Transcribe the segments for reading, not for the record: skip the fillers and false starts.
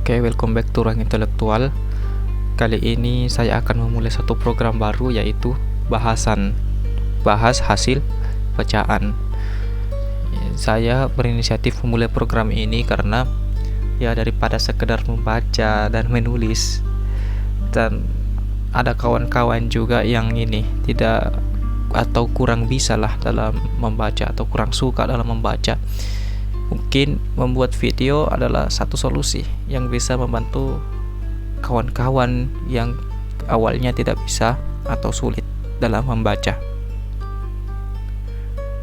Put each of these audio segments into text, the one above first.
Oke, welcome back to Ruang Intelektual. Kali ini saya akan memulai satu program baru, yaitu bahas hasil bacaan. Saya berinisiatif memulai program ini karena daripada sekedar membaca dan menulis, dan ada kawan-kawan juga yang tidak atau kurang bisa lah dalam membaca atau kurang suka dalam membaca. Mungkin membuat video adalah satu solusi yang bisa membantu kawan-kawan yang awalnya tidak bisa atau sulit dalam membaca.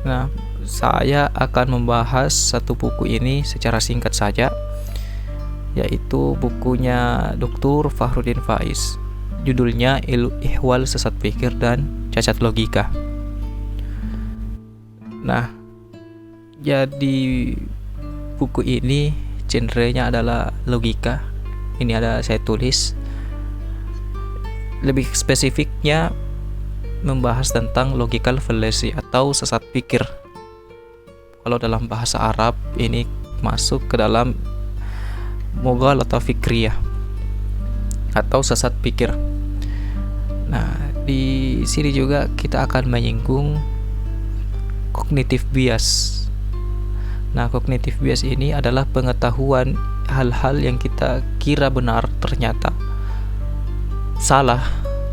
Nah, saya akan membahas satu buku ini secara singkat saja, yaitu bukunya Dr. Fakhrudin Faiz. Judulnya Ihwal Sesat Pikir dan Cacat Logika. Nah, jadi buku ini genrenya adalah logika. Ini ada saya tulis. Lebih spesifiknya membahas tentang logical fallacy atau sesat pikir. Kalau dalam bahasa Arab ini masuk ke dalam mughalata fikriyah atau sesat pikir. Nah, di sini juga kita akan menyinggung cognitive bias. Nah, cognitive bias ini adalah pengetahuan hal-hal yang kita kira benar ternyata salah,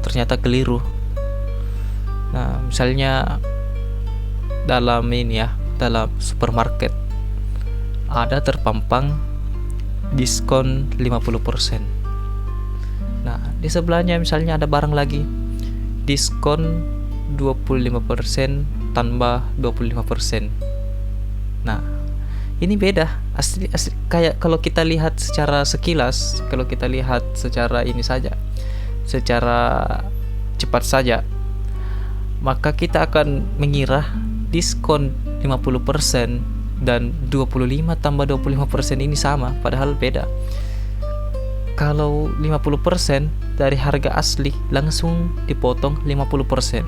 ternyata keliru. Nah, misalnya dalam supermarket ada terpampang diskon 50%. Nah, di sebelahnya misalnya ada barang lagi diskon 25% tambah 25%. Nah, ini beda asli kayak kalau kita lihat secara sekilas, kalau kita lihat secara ini saja, secara cepat saja, maka kita akan mengira diskon 50% dan 25 tambah 25% ini sama, padahal beda. Kalau 50% dari harga asli langsung dipotong 50%.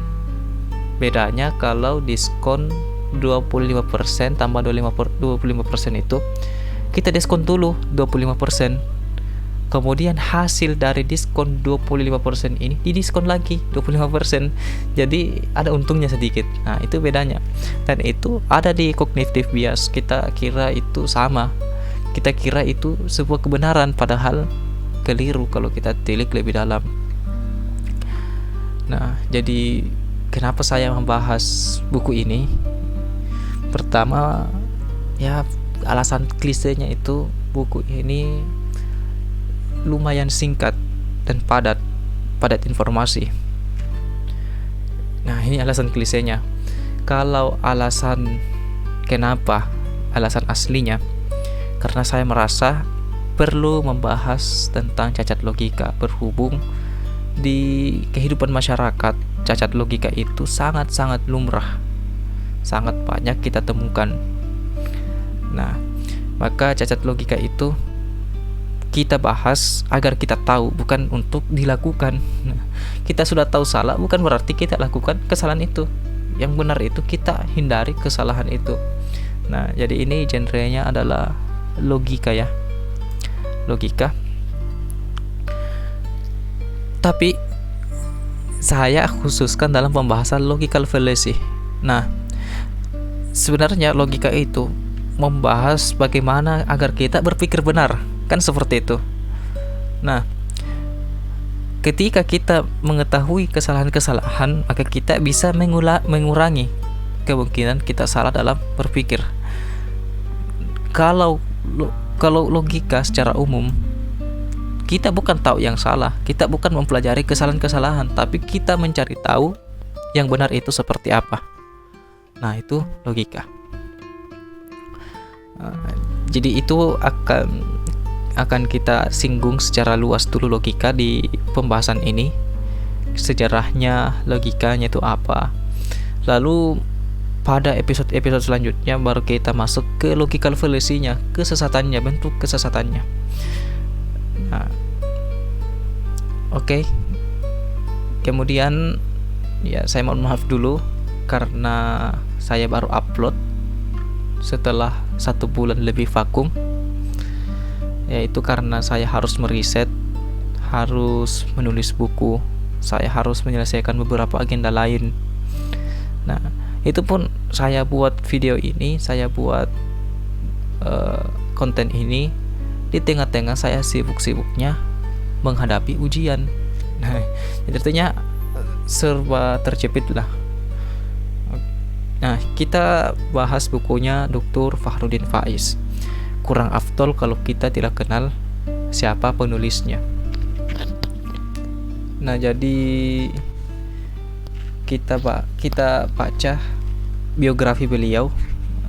Bedanya kalau diskon 25% tambah 25% itu kita diskon dulu 25%. Kemudian hasil dari diskon 25% ini didiskon lagi 25%. Jadi ada untungnya sedikit. Nah, itu bedanya. Dan itu ada di cognitive bias. Kita kira itu sama. Kita kira itu sebuah kebenaran, padahal keliru kalau kita tilik lebih dalam. Nah, jadi kenapa saya membahas buku ini? Pertama, alasan klisenya itu buku ini lumayan singkat dan padat informasi. Nah, ini alasan klisenya. Kalau alasan kenapa, alasan aslinya, karena saya merasa perlu membahas tentang cacat logika, berhubung di kehidupan masyarakat cacat logika itu sangat-sangat lumrah, sangat banyak kita temukan. Nah, maka cacat logika itu kita bahas agar kita tahu, bukan untuk dilakukan. Nah, kita sudah tahu salah, bukan berarti kita lakukan kesalahan itu. Yang benar itu kita hindari kesalahan itu. Nah, jadi ini genrenya adalah logika ya. Logika. Tapi saya khususkan dalam pembahasan logical fallacy. Nah, sebenarnya logika itu membahas bagaimana agar kita berpikir benar, kan seperti itu. Nah, ketika kita mengetahui kesalahan-kesalahan, maka kita bisa mengurangi kemungkinan kita salah dalam berpikir. Kalau logika secara umum, kita bukan tahu yang salah, kita bukan mempelajari kesalahan-kesalahan, tapi kita mencari tahu yang benar itu seperti apa. Nah, itu logika. Jadi itu akan kita singgung secara luas dulu logika di pembahasan ini. Sejarahnya, logikanya itu apa. Lalu pada episode-episode selanjutnya baru kita masuk ke logical fallacy-nya, kesesatannya, bentuk kesesatannya. Nah, oke. Kemudian saya mohon maaf dulu karena saya baru upload setelah 1 bulan lebih vakum. yaitu karena saya harus meriset, harus menulis buku, saya harus menyelesaikan beberapa agenda lain. Nah, itu pun saya buat video ini, saya buat konten ini di tengah-tengah saya sibuk-sibuknya menghadapi ujian. Nah, jadi artinya serba terjepit lah. Nah, kita bahas bukunya Dr. Fahrudin Faiz. Kurang afdol kalau kita tidak kenal siapa penulisnya. Nah, jadi kita baca biografi beliau.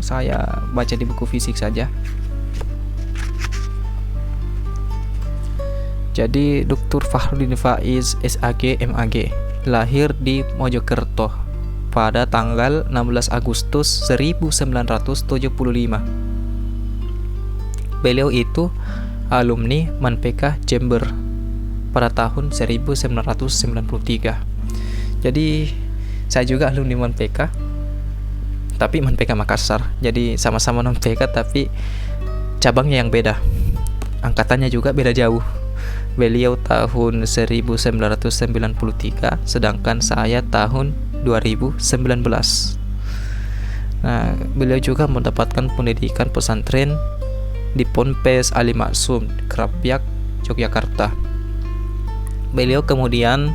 Saya baca di buku fisik saja. Jadi Dr. Fahrudin Faiz SAG MAG lahir di Mojokerto pada tanggal 16 Agustus 1975. Beliau itu alumni Manpeka Jember pada tahun 1993. Jadi saya juga alumni Manpeka, tapi Manpeka Makassar. Jadi sama-sama Manpeka tapi cabangnya yang beda. Angkatannya juga beda jauh. Beliau tahun 1993, sedangkan saya tahun 2019. Nah, beliau juga mendapatkan pendidikan pesantren di Ponpes Ali Maksum, Krapyak, Yogyakarta. Beliau kemudian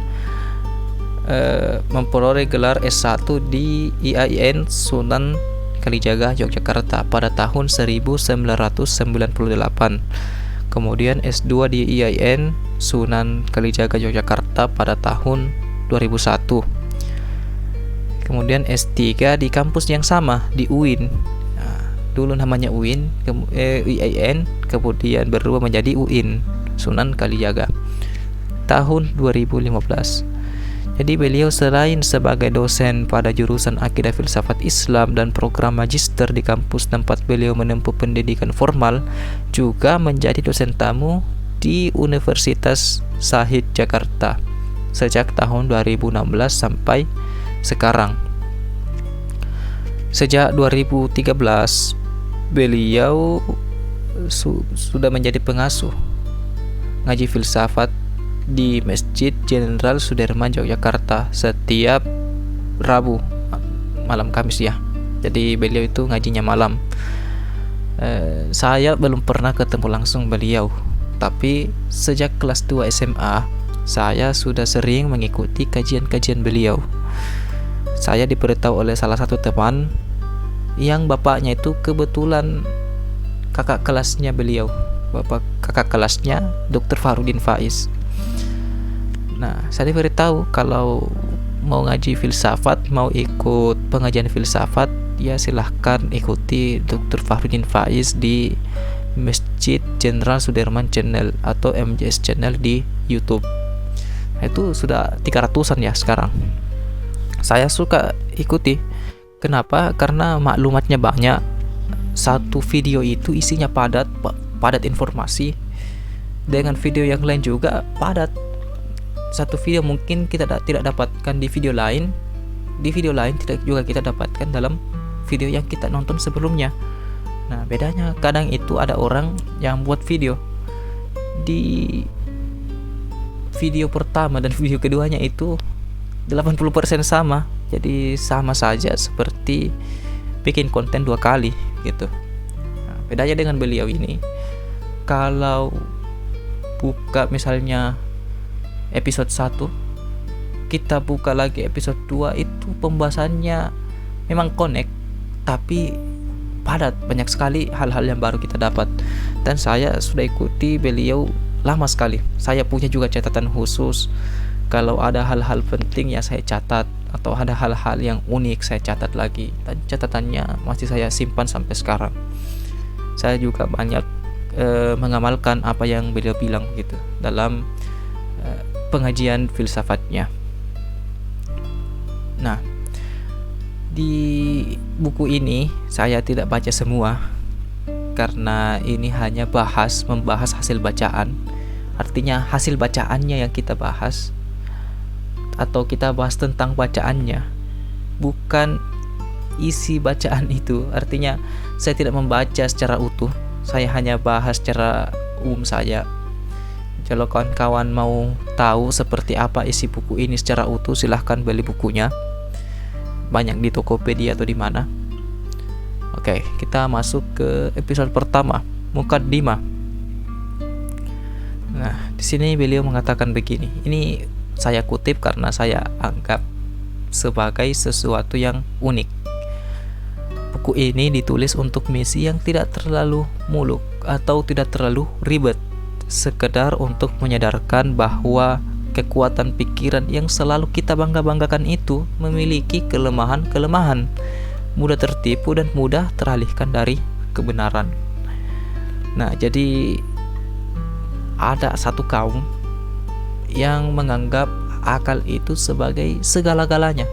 memperoleh gelar S1 di IAIN Sunan Kalijaga, Yogyakarta pada tahun 1998. Kemudian S2 di IAIN Sunan Kalijaga Yogyakarta pada tahun 2001. Kemudian S3 di kampus yang sama di UIN. Nah, dulu namanya UIN, IAIN, kemudian berubah menjadi UIN Sunan Kalijaga tahun 2015. Jadi beliau selain sebagai dosen pada jurusan Akidah Filsafat Islam dan program magister di kampus tempat beliau menempuh pendidikan formal, juga menjadi dosen tamu di Universitas Shahid Jakarta sejak tahun 2016 sampai sekarang. Sejak 2013 beliau sudah menjadi pengasuh ngaji filsafat di Masjid Jenderal Sudirman Yogyakarta setiap Rabu malam Kamis ya. Jadi beliau itu ngajinya malam. Saya belum pernah ketemu langsung beliau, tapi sejak kelas 2 SMA saya sudah sering mengikuti kajian-kajian beliau. Saya diberitahu oleh salah satu teman yang bapaknya itu kebetulan kakak kelasnya beliau, kakak kelasnya Dr. Fahrudin Faiz. Nah, saya diberitahu kalau mau ngaji filsafat, mau ikut pengajian filsafat, ya silahkan ikuti Dr. Fahrudin Faiz di Masjid Jenderal Sudirman Channel atau MJS Channel di YouTube. Nah, itu sudah 300-an ya sekarang. Saya suka ikuti. Kenapa? Karena maklumatnya banyak. Satu video itu isinya padat informasi. Dengan video yang lain juga padat. Satu video mungkin kita tidak dapatkan di video lain tidak juga kita dapatkan dalam video yang kita nonton sebelumnya. Nah, bedanya kadang itu ada orang yang buat video di video pertama dan video keduanya itu 80% sama. Jadi sama saja seperti bikin konten 2 kali gitu. Nah, bedanya dengan beliau ini, kalau buka misalnya episode 1, kita buka lagi episode 2, itu pembahasannya memang connect tapi padat, banyak sekali hal-hal yang baru kita dapat. Dan saya sudah ikuti beliau lama sekali. Saya punya juga catatan khusus. Kalau ada hal-hal penting ya saya catat, atau ada hal-hal yang unik saya catat lagi, dan catatannya masih saya simpan sampai sekarang. Saya juga banyak mengamalkan apa yang beliau bilang gitu dalam pengajian filsafatnya. Nah, di buku ini saya tidak baca semua karena ini hanya membahas hasil bacaan. Artinya hasil bacaannya yang kita bahas, atau kita bahas tentang bacaannya, bukan isi bacaan itu. Artinya saya tidak membaca secara utuh, saya hanya bahas secara umum saja. Kalau kawan-kawan mau tahu seperti apa isi buku ini secara utuh, silahkan beli bukunya. Banyak di Tokopedia atau di mana. Oke, kita masuk ke episode pertama, Mukaddimah. Nah, di sini beliau mengatakan begini. Ini saya kutip karena saya anggap sebagai sesuatu yang unik. Buku ini ditulis untuk misi yang tidak terlalu muluk atau tidak terlalu ribet, sekedar untuk menyadarkan bahwa kekuatan pikiran yang selalu kita bangga-banggakan itu memiliki kelemahan-kelemahan, mudah tertipu dan mudah teralihkan dari kebenaran. Nah, jadi ada satu kaum yang menganggap akal itu sebagai segala-galanya.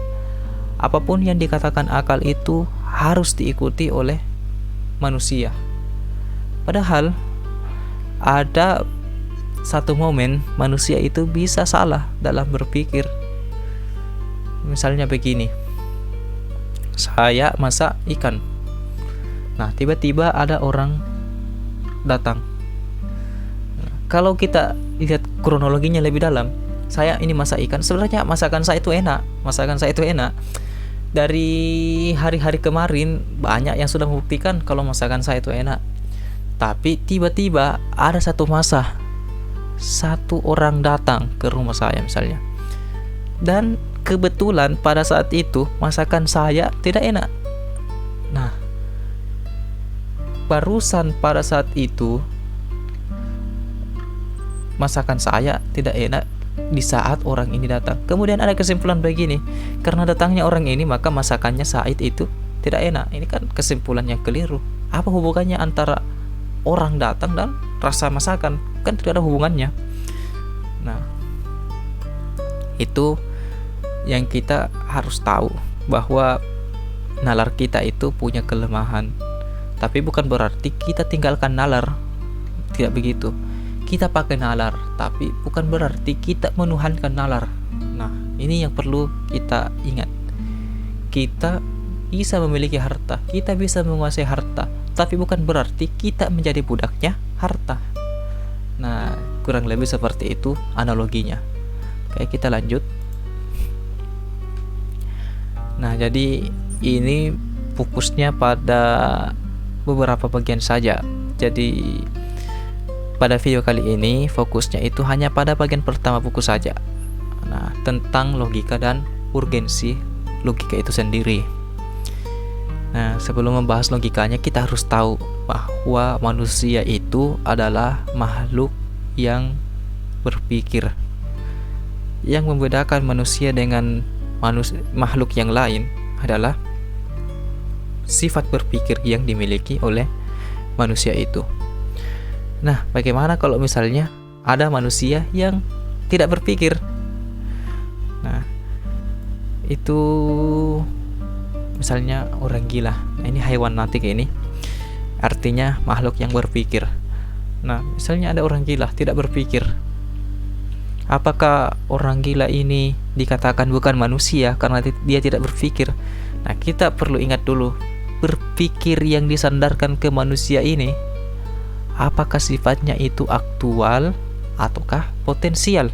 Apapun yang dikatakan akal itu harus diikuti oleh manusia. Padahal ada satu momen manusia itu bisa salah dalam berpikir. Misalnya begini, saya masak ikan. Nah, tiba-tiba ada orang datang. Kalau kita lihat kronologinya lebih dalam, saya ini masak ikan, sebenarnya masakan saya itu enak. Dari hari-hari kemarin banyak yang sudah membuktikan kalau masakan saya itu enak. Tapi tiba-tiba ada satu orang datang ke rumah saya misalnya, dan kebetulan pada saat itu masakan saya tidak enak. Nah, barusan pada saat itu masakan saya tidak enak di saat orang ini datang. Kemudian ada kesimpulan begini, karena datangnya orang ini maka masakannya Said itu tidak enak. Ini kan kesimpulan yang keliru. Apa hubungannya antara orang datang dan rasa masakan? Kan tidak ada hubungannya. Nah, itu yang kita harus tahu, bahwa nalar kita itu punya kelemahan. Tapi bukan berarti kita tinggalkan nalar. Tidak begitu. Kita pakai nalar, tapi bukan berarti kita menuhankan nalar. Nah, ini yang perlu kita ingat. Kita bisa memiliki harta, kita bisa menguasai harta, tapi bukan berarti kita menjadi budaknya harta. Nah, kurang lebih seperti itu analoginya. Oke, kita lanjut. Nah, jadi ini fokusnya pada beberapa bagian saja. Jadi pada video kali ini fokusnya itu hanya pada bagian pertama buku saja. Nah, tentang logika dan urgensi logika itu sendiri. Nah, sebelum membahas logikanya, kita harus tahu bahwa manusia itu adalah makhluk yang berpikir. Yang membedakan manusia dengan makhluk yang lain adalah sifat berpikir yang dimiliki oleh manusia itu. Nah, bagaimana kalau misalnya ada manusia yang tidak berpikir? Nah, itu misalnya orang gila. Nah, ini hewan nanti kayak ini. Artinya makhluk yang berpikir. Nah, misalnya ada orang gila tidak berpikir. Apakah orang gila ini dikatakan bukan manusia karena dia tidak berpikir? Nah, kita perlu ingat dulu, berpikir yang disandarkan ke manusia ini, apakah sifatnya itu aktual ataukah potensial?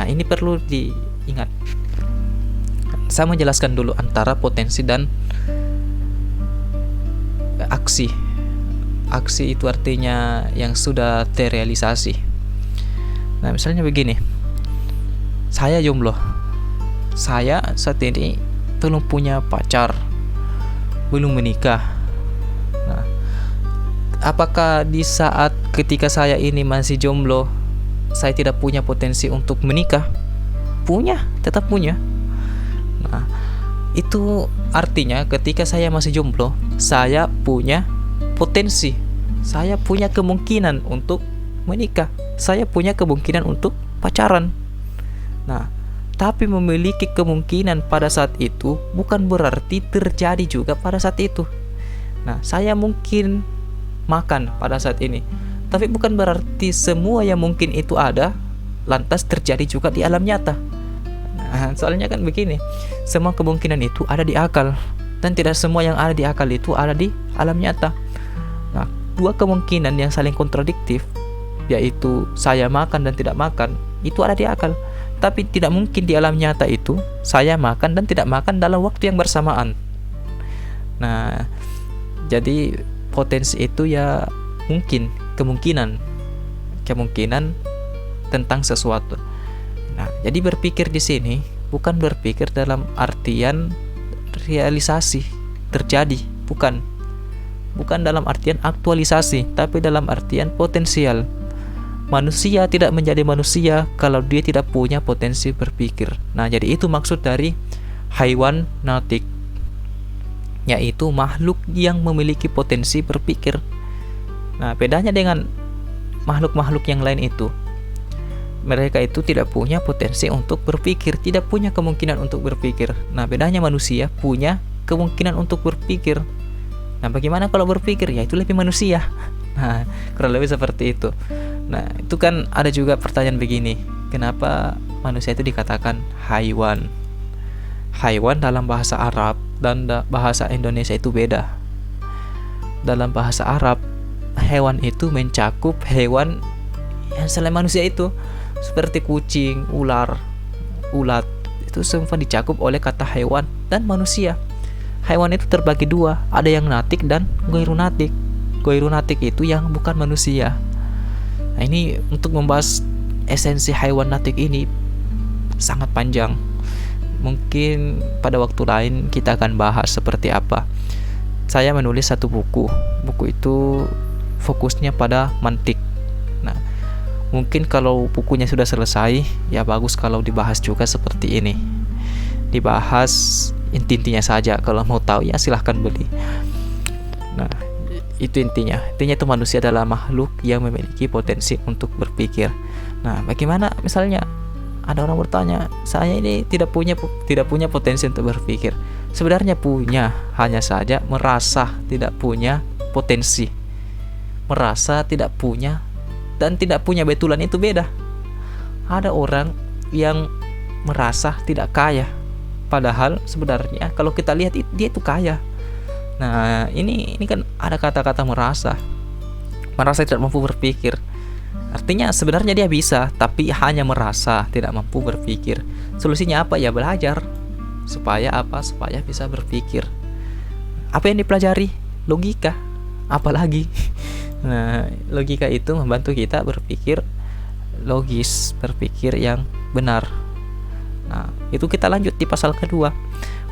Nah, ini perlu diingat. Saya menjelaskan dulu antara potensi dan aksi. Aksi itu artinya yang sudah terrealisasi. Nah, misalnya begini, saya jomblo. Saya saat ini belum punya pacar, belum menikah. Nah, apakah di saat ketika saya ini masih jomblo, saya tidak punya potensi untuk menikah? Punya, tetap punya. Nah, itu artinya ketika saya masih jomblo, saya punya potensi, saya punya kemungkinan untuk menikah, saya punya kemungkinan untuk pacaran. Nah, tapi memiliki kemungkinan pada saat itu bukan berarti terjadi juga pada saat itu. Nah, saya mungkin makan pada saat ini, tapi bukan berarti semua yang mungkin itu ada lantas terjadi juga di alam nyata. Nah, soalnya kan begini, semua kemungkinan itu ada di akal, dan tidak semua yang ada di akal itu ada di alam nyata. Nah, dua kemungkinan yang saling kontradiktif yaitu saya makan dan tidak makan, itu ada di akal. Tapi tidak mungkin di alam nyata itu saya makan dan tidak makan dalam waktu yang bersamaan. Nah, jadi potensi itu ya mungkin, kemungkinan tentang sesuatu. Nah, jadi berpikir di sini bukan berpikir dalam artian realisasi terjadi, bukan dalam artian aktualisasi, tapi dalam artian potensial. Manusia tidak menjadi manusia kalau dia tidak punya potensi berpikir. Nah, jadi itu maksud dari haiwan natik, yaitu makhluk yang memiliki potensi berpikir. Nah, bedanya dengan makhluk-makhluk yang lain itu, mereka itu tidak punya potensi untuk berpikir, tidak punya kemungkinan untuk berpikir. Nah, bedanya manusia punya kemungkinan untuk berpikir. Nah, bagaimana kalau berpikir? Ya, itu lebih manusia. Nah, kurang lebih seperti itu. Nah, itu kan ada juga pertanyaan begini, kenapa manusia itu dikatakan haiwan? Haiwan dalam bahasa Arab dan bahasa Indonesia itu beda. Dalam bahasa Arab, hewan itu mencakup hewan yang selain manusia itu, seperti kucing, ular, ulat, itu semua dicakup oleh kata hewan dan manusia. Hewan itu terbagi dua, ada yang natik dan ghairu natik. Ghairu natik itu yang bukan manusia. Nah, ini untuk membahas esensi hewan natik ini sangat panjang. Mungkin pada waktu lain kita akan bahas seperti apa. Saya menulis satu buku. Buku itu fokusnya pada mantik. Nah, mungkin kalau bukunya sudah selesai, ya bagus kalau dibahas juga seperti ini. Dibahas inti-intinya saja. Kalau mau tahu ya silahkan beli. Nah, itu intinya itu manusia adalah makhluk yang memiliki potensi untuk berpikir. Nah, bagaimana misalnya ada orang bertanya, saya ini tidak punya potensi untuk berpikir. Sebenarnya punya, hanya saja merasa tidak punya potensi. Merasa tidak punya dan tidak punya betulan itu beda. Ada orang yang merasa tidak kaya, padahal sebenarnya kalau kita lihat dia itu kaya. Nah, ini kan ada kata-kata merasa tidak mampu berpikir. Artinya sebenarnya dia bisa, tapi hanya merasa tidak mampu berpikir. Solusinya apa? Ya belajar. Supaya apa? Supaya bisa berpikir. Apa yang dipelajari? Logika. Apalagi? Nah, logika itu membantu kita berpikir logis, berpikir yang benar. Nah, itu kita lanjut di pasal kedua.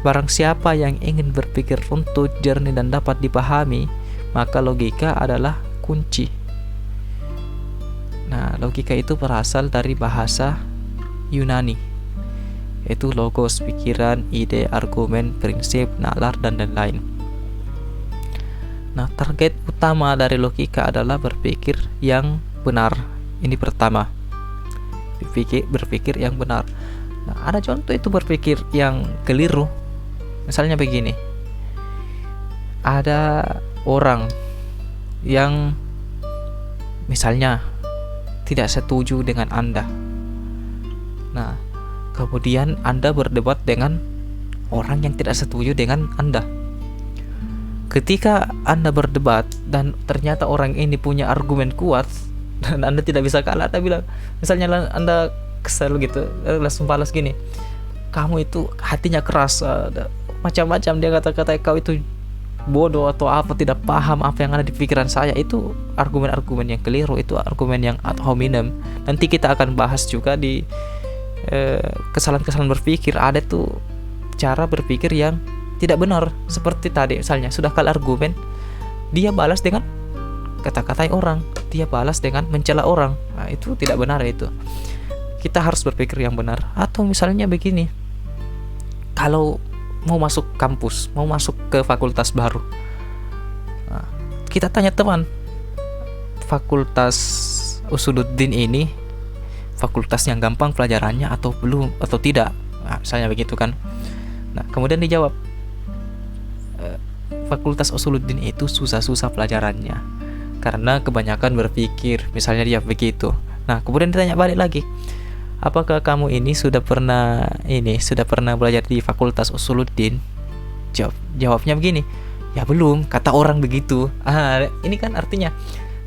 Barang siapa yang ingin berpikir runtut, jernih dan dapat dipahami, maka logika adalah kunci. Nah, logika itu berasal dari bahasa Yunani, yaitu logos, pikiran, ide, argumen, prinsip, nalar, dan lain-lain. Nah, target utama dari logika adalah berpikir yang benar. Ini pertama, berpikir yang benar. Nah, ada contoh itu berpikir yang keliru. Misalnya begini, ada orang yang misalnya tidak setuju dengan Anda. Nah, kemudian Anda berdebat dengan orang yang tidak setuju dengan Anda. Ketika Anda berdebat dan ternyata orang ini punya argumen kuat dan Anda tidak bisa kalah, Anda bilang, misalnya Anda kesel gitu, langsung balas gini, kamu itu hatinya keras, macam-macam dia kata-kata, kau itu bodoh atau apa, tidak paham apa yang ada di pikiran saya. Itu argumen-argumen yang keliru, itu argumen yang ad hominem. Nanti kita akan bahas juga di kesalahan-kesalahan berpikir. Ada tuh cara berpikir yang tidak benar, seperti tadi misalnya sudah kalah argumen, dia balas dengan kata-katai orang, dia balas dengan mencela orang. Nah, itu tidak benar. Itu kita harus berpikir yang benar. Atau misalnya begini, kalau mau masuk kampus, mau masuk ke fakultas baru, nah, kita tanya teman, fakultas Usuluddin ini fakultas yang gampang pelajarannya atau belum, atau tidak, nah, misalnya begitu kan. Nah, kemudian dijawab, fakultas Usuluddin itu susah-susah pelajarannya karena kebanyakan berpikir, misalnya dia begitu. Nah, kemudian ditanya balik lagi, apakah kamu ini sudah pernah belajar di fakultas Usuluddin? Jawabnya begini, ya belum, kata orang begitu. Ini kan artinya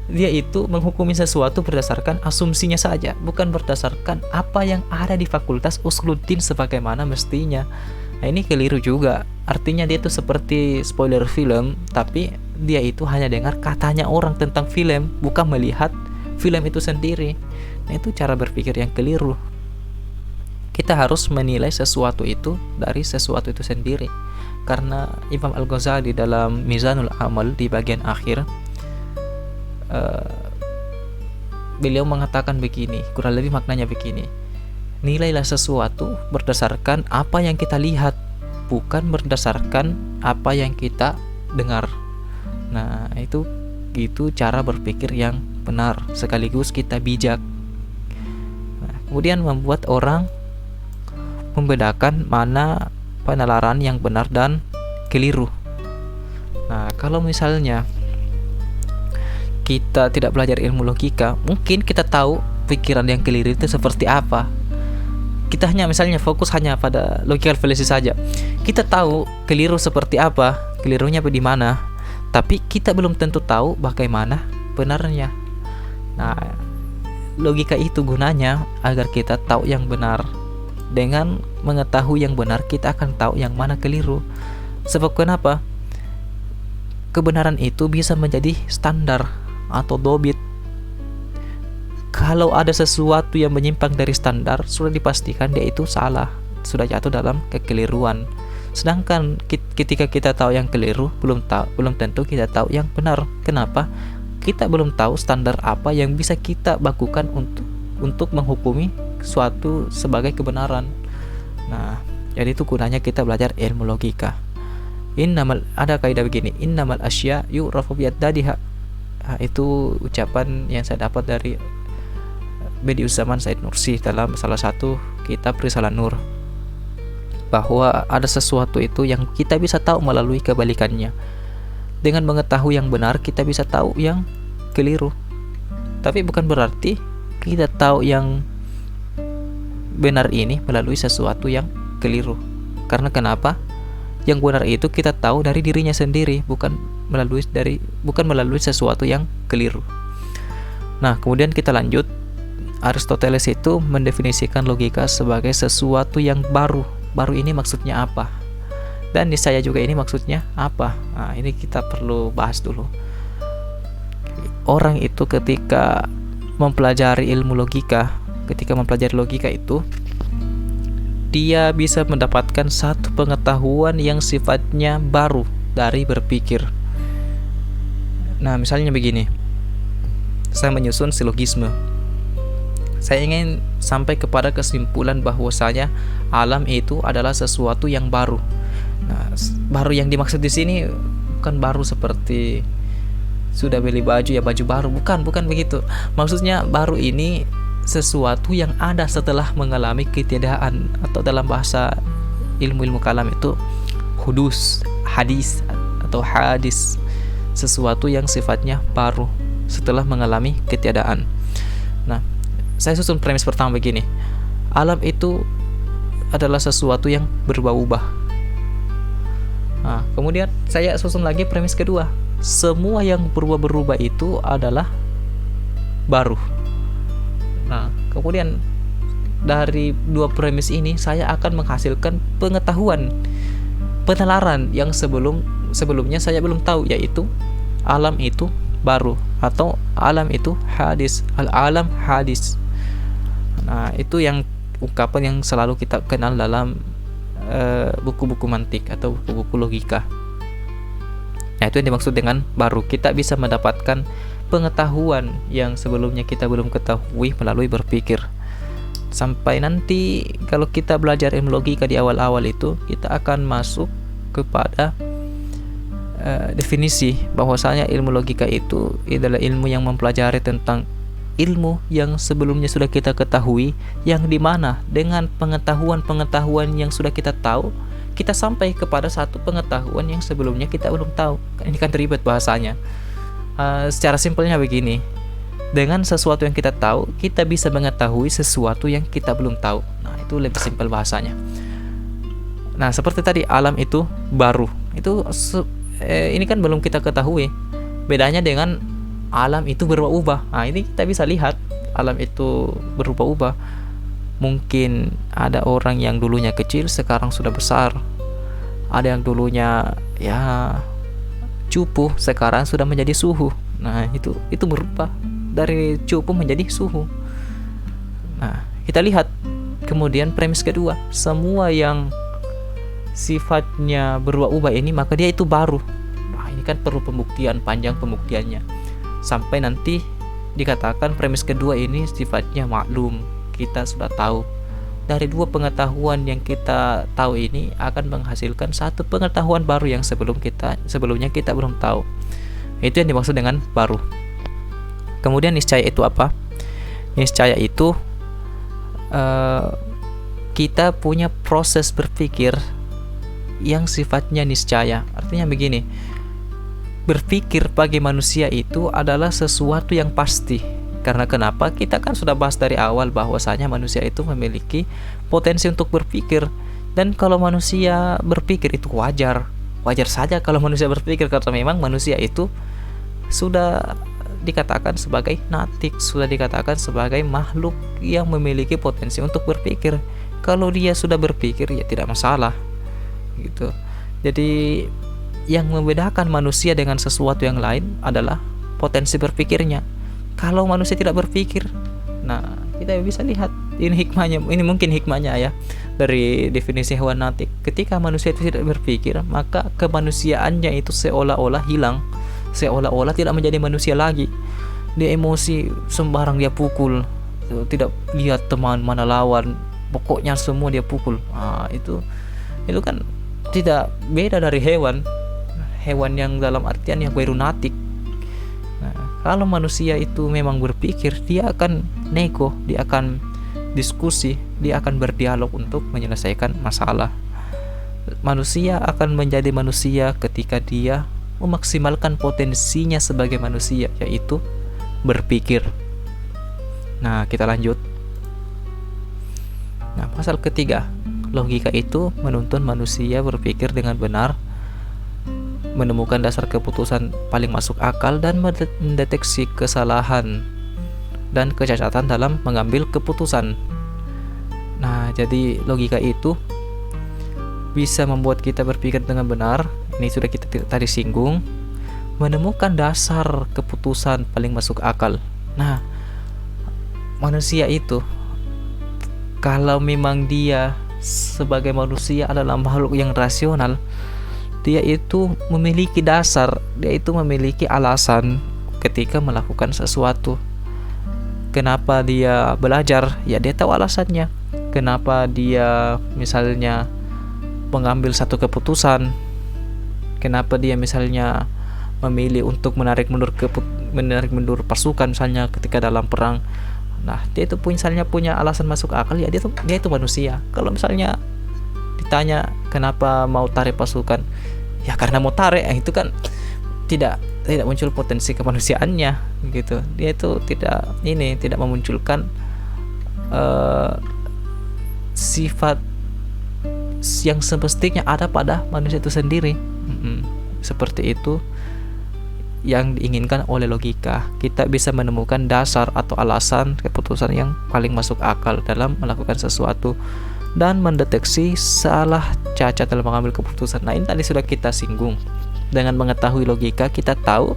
dia itu menghukumi sesuatu berdasarkan asumsinya saja, bukan berdasarkan apa yang ada di Fakultas Usluddin sebagaimana mestinya. Nah, ini keliru juga. Artinya dia itu seperti spoiler film, tapi dia itu hanya dengar katanya orang tentang film, bukan melihat film itu sendiri. Nah, itu cara berpikir yang keliru. Kita harus menilai sesuatu itu dari sesuatu itu sendiri. Karena Imam Al-Ghazali dalam Mizanul Amal di bagian akhir, beliau mengatakan begini, kurang lebih maknanya begini: nilailah sesuatu berdasarkan apa yang kita lihat, bukan berdasarkan apa yang kita dengar. Nah, itu cara berpikir yang benar, sekaligus kita bijak. Nah, kemudian membuat orang membedakan mana penalaran yang benar dan keliru. Nah, kalau misalnya kita tidak belajar ilmu logika, mungkin kita tahu pikiran yang keliru itu seperti apa. Kita hanya misalnya fokus hanya pada logical fallacy saja. Kita tahu keliru seperti apa, kelirunya di mana, tapi kita belum tentu tahu bagaimana benarnya. Nah, logika itu gunanya agar kita tahu yang benar. Dengan mengetahui yang benar, kita akan tahu yang mana keliru. Sebab kenapa? Kebenaran itu bisa menjadi standar atau dobit. Kalau ada sesuatu yang menyimpang dari standar, sudah dipastikan dia itu salah, sudah jatuh dalam kekeliruan. Sedangkan ketika kita tahu yang keliru, belum tentu kita tahu yang benar. Kenapa? Kita belum tahu standar apa yang bisa kita bakukan untuk menghukumi suatu sebagai kebenaran. Nah, jadi itu gunanya kita belajar ilmu logika. Ada kaidah begini, innamal asya yu'rafu bi'addadiha. Itu ucapan yang saya dapat dari Bediüzzaman Said Nursi dalam salah satu kitab Risalah Nur, bahwa ada sesuatu itu yang kita bisa tahu melalui kebalikannya. Dengan mengetahui yang benar, kita bisa tahu yang keliru. Tapi bukan berarti kita tahu yang benar ini melalui sesuatu yang keliru. Karena kenapa? Yang benar itu kita tahu dari dirinya sendiri, bukan melalui sesuatu yang keliru. Nah, kemudian kita lanjut. Aristoteles itu mendefinisikan logika sebagai sesuatu yang baru. Baru ini maksudnya apa? Dan di saya juga ini maksudnya apa? Nah, ini kita perlu bahas dulu. Orang itu ketika mempelajari ilmu logika, itu dia bisa mendapatkan satu pengetahuan yang sifatnya baru dari berpikir. Nah, misalnya begini. Saya menyusun silogisme. Saya ingin sampai kepada kesimpulan bahwasanya alam itu adalah sesuatu yang baru. Nah, baru yang dimaksud di sini bukan baru seperti sudah beli baju ya baju baru, bukan begitu. Maksudnya baru ini sesuatu yang ada setelah mengalami ketiadaan, atau dalam bahasa ilmu kalam itu hudus, hadis atau hadis, sesuatu yang sifatnya baru setelah mengalami ketiadaan. Nah, saya susun premis pertama begini. Alam itu adalah sesuatu yang berubah-ubah. Nah, kemudian saya susun lagi premis kedua. Semua yang berubah-berubah itu adalah baru. Nah, kemudian dari dua premis ini saya akan menghasilkan pengetahuan, penalaran yang sebelumnya saya belum tahu, yaitu alam itu baru atau alam itu hadis, al-alam hadis. Nah, itu yang ungkapan yang selalu kita kenal dalam buku-buku mantik atau buku-buku logika. Nah, itu yang dimaksud dengan baru. Kita bisa mendapatkan pengetahuan yang sebelumnya kita belum ketahui melalui berpikir. Sampai nanti kalau kita belajar ilmu logika di awal-awal itu, kita akan masuk kepada definisi bahwasanya ilmu logika itu adalah ilmu yang mempelajari tentang ilmu yang sebelumnya sudah kita ketahui, yang dimana dengan pengetahuan yang sudah kita tahu, kita sampai kepada satu pengetahuan yang sebelumnya kita belum tahu. Ini kan ribet bahasanya. Secara simpelnya begini, dengan sesuatu yang kita tahu, kita bisa mengetahui sesuatu yang kita belum tahu. Nah, itu lebih simpel bahasanya. Nah, seperti tadi, alam itu baru. Itu ini kan belum kita ketahui. Bedanya dengan alam itu berubah-ubah. Nah, ini kita bisa lihat alam itu berubah-ubah. Mungkin ada orang yang dulunya kecil sekarang sudah besar. Ada yang dulunya ya cupu sekarang sudah menjadi suhu. Nah, itu berubah dari cupu menjadi suhu. Nah, kita lihat kemudian premis kedua, semua yang sifatnya berubah-ubah ini maka dia itu baru. Nah, ini kan perlu pembuktian, panjang pembuktiannya. Sampai nanti dikatakan premis kedua ini sifatnya maklum. Kita sudah tahu. Dari dua pengetahuan yang kita tahu ini akan menghasilkan satu pengetahuan baru yang sebelumnya kita belum tahu. Itu yang dimaksud dengan baru. Kemudian niscaya itu apa? Niscaya itu kita punya proses berpikir yang sifatnya niscaya. Artinya begini, berpikir bagi manusia itu adalah sesuatu yang pasti. Karena kenapa? Kita kan sudah bahas dari awal bahwasanya manusia itu memiliki potensi untuk berpikir. Dan kalau manusia berpikir itu wajar saja kalau manusia berpikir, karena memang manusia itu sudah dikatakan sebagai natik, sudah dikatakan sebagai makhluk yang memiliki potensi untuk berpikir. Kalau dia sudah berpikir ya tidak masalah gitu. Jadi yang membedakan manusia dengan sesuatu yang lain adalah potensi berpikirnya. Kalau manusia tidak berpikir, nah kita bisa lihat ini hikmahnya, ini mungkin hikmahnya ya dari definisi hewan natik. Ketika manusia itu tidak berpikir, maka kemanusiaannya itu seolah-olah hilang, seolah-olah tidak menjadi manusia lagi. Dia emosi sembarang dia pukul, tidak lihat teman mana lawan, pokoknya semua dia pukul. Nah, itu kan tidak beda dari hewan yang dalam artian yang baru natik. Kalau manusia itu memang berpikir, dia akan nego, dia akan diskusi, dia akan berdialog untuk menyelesaikan masalah. Manusia akan menjadi manusia ketika dia memaksimalkan potensinya sebagai manusia, yaitu berpikir. Nah, kita lanjut. Nah, pasal ketiga, logika itu menuntun manusia berpikir dengan benar, menemukan dasar keputusan paling masuk akal, dan mendeteksi kesalahan dan kecacatan dalam mengambil keputusan. Nah, jadi logika itu bisa membuat kita berpikir dengan benar. Ini sudah kita tadi singgung. Menemukan dasar keputusan paling masuk akal. Nah, manusia itu kalau memang dia sebagai manusia adalah makhluk yang rasional, dia itu memiliki dasar, dia itu memiliki alasan ketika melakukan sesuatu. Kenapa dia belajar? Ya dia tahu alasannya. Kenapa dia misalnya mengambil satu keputusan? Kenapa dia misalnya memilih untuk menarik mundur pasukan misalnya ketika dalam perang? Nah, dia itu misalnya punya alasan masuk akal, ya dia itu manusia. Kalau misalnya ditanya kenapa mau tarik pasukan, ya karena mau tarik, itu kan tidak muncul potensi kemanusiaannya gitu. Dia itu tidak memunculkan sifat yang semestinya ada pada manusia itu sendiri. Seperti itu yang diinginkan oleh logika. Kita bisa menemukan dasar atau alasan keputusan yang paling masuk akal dalam melakukan sesuatu dan mendeteksi salah cacat dalam mengambil keputusan. Nah, ini tadi sudah kita singgung. Dengan mengetahui logika, kita tahu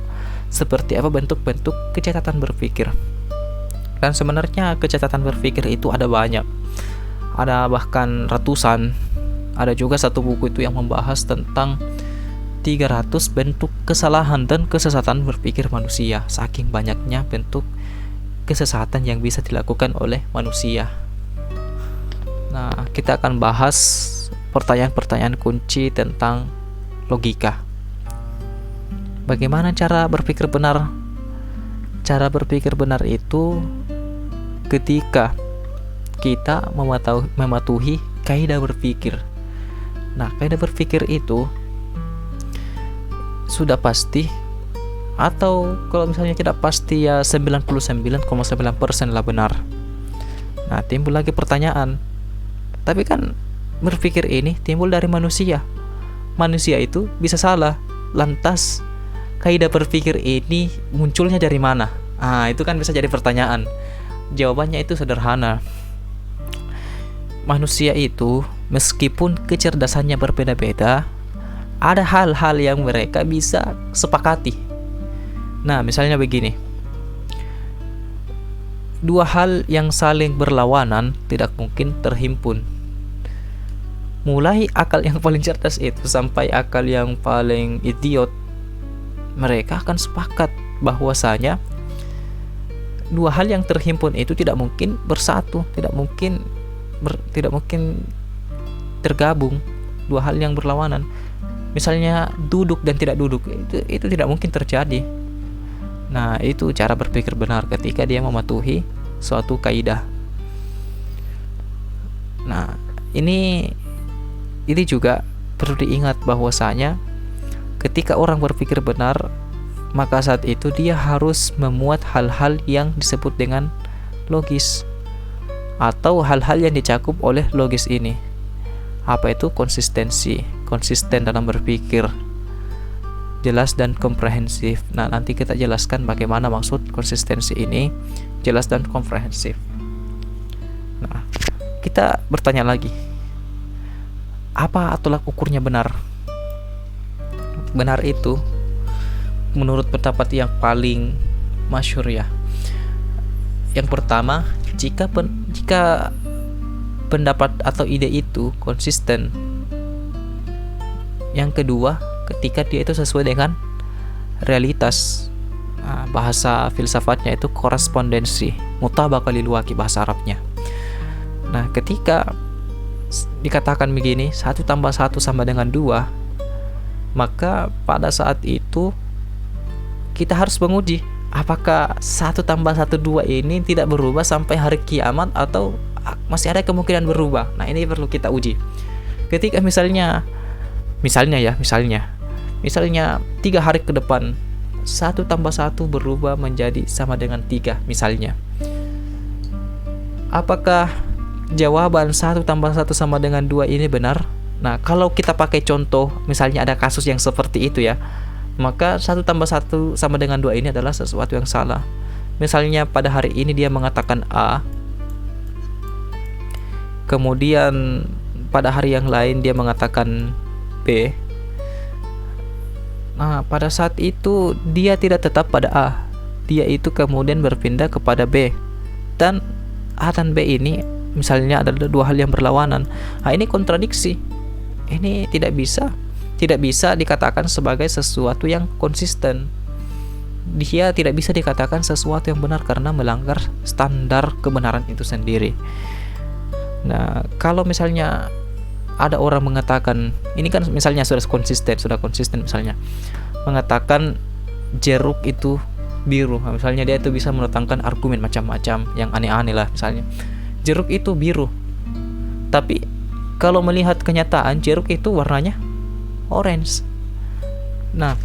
seperti apa bentuk-bentuk kecacatan berpikir. Dan sebenarnya kecacatan berpikir itu ada banyak. Ada bahkan ratusan. Ada juga satu buku itu yang membahas tentang 300 bentuk kesalahan dan kesesatan berpikir manusia. Saking banyaknya bentuk kesesatan yang bisa dilakukan oleh manusia. Nah, kita akan bahas pertanyaan-pertanyaan kunci tentang logika. Bagaimana cara berpikir benar? Cara berpikir benar itu ketika kita mematuhi kaidah berpikir. Nah, kaidah berpikir itu sudah pasti, atau kalau misalnya tidak pasti ya 99,9% lah benar. Nah, timbul lagi pertanyaan, tapi kan berpikir ini timbul dari manusia. Manusia itu bisa salah. Lantas kaidah berpikir ini munculnya dari mana? Itu kan bisa jadi pertanyaan. Jawabannya itu sederhana. Manusia itu meskipun kecerdasannya berbeda-beda, ada hal-hal yang mereka bisa sepakati. Nah, misalnya begini. Dua hal yang saling berlawanan tidak mungkin terhimpun. Mulai akal yang paling cerdas itu sampai akal yang paling idiot, mereka akan sepakat bahwasanya dua hal yang terhimpun itu tidak mungkin bersatu, tidak mungkin tergabung. Dua hal yang berlawanan, misalnya duduk dan tidak duduk, itu tidak mungkin terjadi. Nah, itu cara berpikir benar ketika dia mematuhi suatu kaidah. Nah, ini juga perlu diingat bahwasanya ketika orang berpikir benar, maka saat itu dia harus memuat hal-hal yang disebut dengan logis atau hal-hal yang dicakup oleh logis ini. Apa itu konsistensi? Konsisten dalam berpikir, jelas dan komprehensif. Nah, nanti kita jelaskan bagaimana maksud konsistensi ini, jelas dan komprehensif. Nah, kita bertanya lagi, apa tolak ukurnya benar? Benar itu menurut pendapat yang paling masyhur ya. Yang pertama, jika pendapat atau ide itu konsisten. Yang kedua, ketika dia itu sesuai dengan realitas. Bahasa filsafatnya itu korespondensi, mutabaqah lil waqi bahasa Arabnya. Nah, ketika dikatakan begini, 1 tambah 1 sama dengan 2, maka pada saat itu kita harus menguji apakah 1 tambah 1 2 ini tidak berubah sampai hari kiamat atau masih ada kemungkinan berubah. Nah, ini perlu kita uji. Ketika misalnya 3 hari ke depan 1 tambah 1 berubah menjadi sama dengan 3 misalnya, apakah jawaban 1 tambah 1 sama dengan 2 ini benar? Nah, kalau kita pakai contoh, misalnya ada kasus yang seperti itu ya, maka 1 tambah 1 sama dengan 2 ini adalah sesuatu yang salah. Misalnya pada hari ini dia mengatakan A, kemudian pada hari yang lain dia mengatakan B. Nah, pada saat itu dia tidak tetap pada A, dia itu kemudian berpindah kepada B. Dan A dan B ini misalnya adalah dua hal yang berlawanan. Nah, ini kontradiksi. Ini tidak bisa dikatakan sebagai sesuatu yang konsisten. Dia tidak bisa dikatakan sesuatu yang benar karena melanggar standar kebenaran itu sendiri. Nah, kalau misalnya ada orang mengatakan, ini kan misalnya sudah konsisten misalnya mengatakan jeruk itu biru. Nah, misalnya dia itu bisa mendatangkan argumen macam-macam yang aneh-aneh lah, misalnya jeruk itu biru, tapi kalau melihat kenyataan jeruk itu warnanya orange. Nah,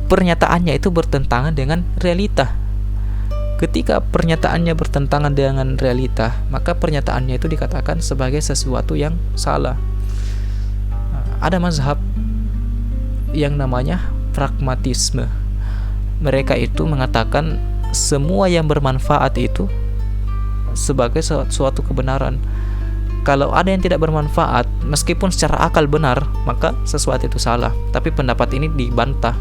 pernyataannya itu bertentangan dengan realita. Ketika pernyataannya bertentangan dengan realita, maka pernyataannya itu dikatakan sebagai sesuatu yang salah. Ada mazhab yang namanya pragmatisme. Mereka itu mengatakan semua yang bermanfaat itu sebagai suatu kebenaran. Kalau ada yang tidak bermanfaat, meskipun secara akal benar, maka sesuatu itu salah. Tapi pendapat ini dibantah.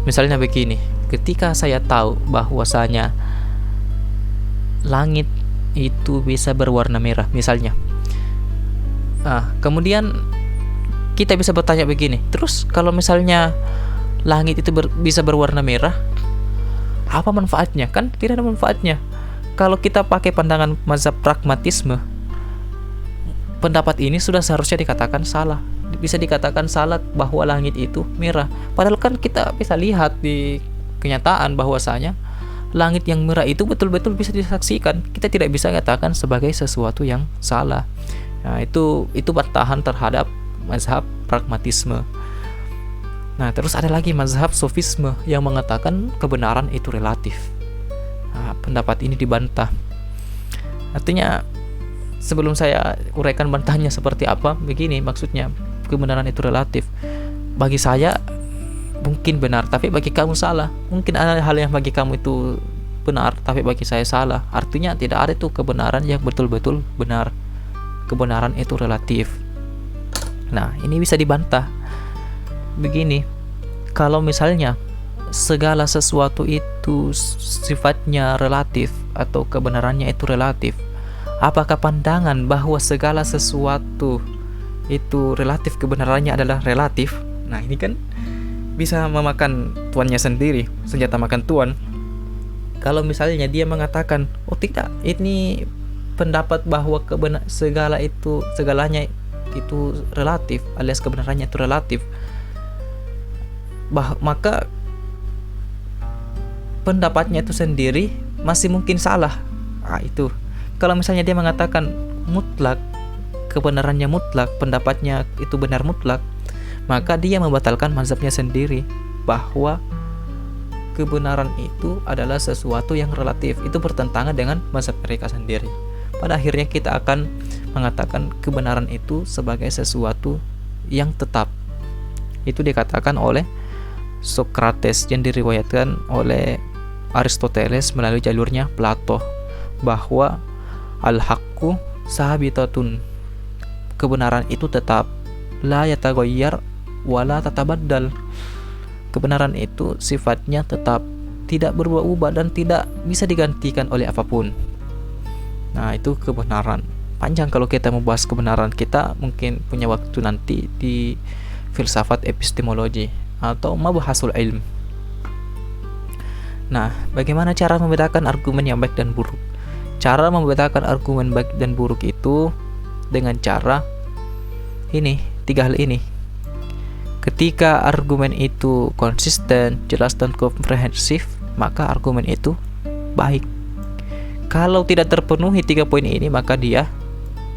Misalnya begini, ketika saya tahu bahwasanya langit itu bisa berwarna merah, misalnya, kemudian kita bisa bertanya begini, terus kalau misalnya langit itu bisa berwarna merah, apa manfaatnya? Kan tidak ada manfaatnya. Kalau kita pakai pandangan mazhab pragmatisme, pendapat ini sudah seharusnya dikatakan salah. Bisa dikatakan salah bahwa langit itu merah. Padahal kan kita bisa lihat di kenyataan bahwasanya langit yang merah itu betul-betul bisa disaksikan. Kita tidak bisa katakan sebagai sesuatu yang salah. Nah, itu bantahan terhadap mazhab pragmatisme. Nah, terus ada lagi mazhab sofisme yang mengatakan kebenaran itu relatif. Nah, pendapat ini dibantah. Artinya, sebelum saya uraikan bantahnya seperti apa, begini maksudnya, kebenaran itu relatif. Bagi saya, mungkin benar tapi bagi kamu salah. Mungkin ada hal yang bagi kamu itu benar tapi bagi saya salah. Artinya tidak ada tuh kebenaran yang betul-betul benar. Kebenaran itu relatif. Nah, ini bisa dibantah begini, kalau misalnya segala sesuatu itu sifatnya relatif atau kebenarannya itu relatif, apakah pandangan bahwa segala sesuatu itu relatif kebenarannya adalah relatif? Nah, ini kan bisa memakan tuannya sendiri, senjata makan tuan. Kalau misalnya dia mengatakan, oh tidak, ini pendapat bahwa segalanya itu relatif, alias kebenarannya itu relatif, maka pendapatnya itu sendiri masih mungkin salah. Itu kalau misalnya dia mengatakan mutlak, kebenarannya mutlak, pendapatnya itu benar mutlak, maka dia membatalkan mazhabnya sendiri bahwa kebenaran itu adalah sesuatu yang relatif. Itu bertentangan dengan mazhab mereka sendiri. Pada akhirnya kita akan mengatakan kebenaran itu sebagai sesuatu yang tetap. Itu dikatakan oleh Socrates yang diriwayatkan oleh Aristoteles melalui jalurnya Plato, bahwa al-haqqu sabitatun, kebenaran itu tetap, la yataghayyar wa la tatabaddal, kebenaran itu sifatnya tetap, tidak berubah-ubah dan tidak bisa digantikan oleh apapun. Nah, itu kebenaran. Panjang kalau kita membahas kebenaran, kita mungkin punya waktu nanti di filsafat epistemologi atau mabahasul ilm. Nah, bagaimana cara membedakan argumen yang baik dan buruk? Cara membedakan argumen baik dan buruk itu dengan cara ini, 3 hal ini. Ketika argumen itu konsisten, jelas dan komprehensif, maka argumen itu baik. Kalau tidak terpenuhi 3 poin ini, maka dia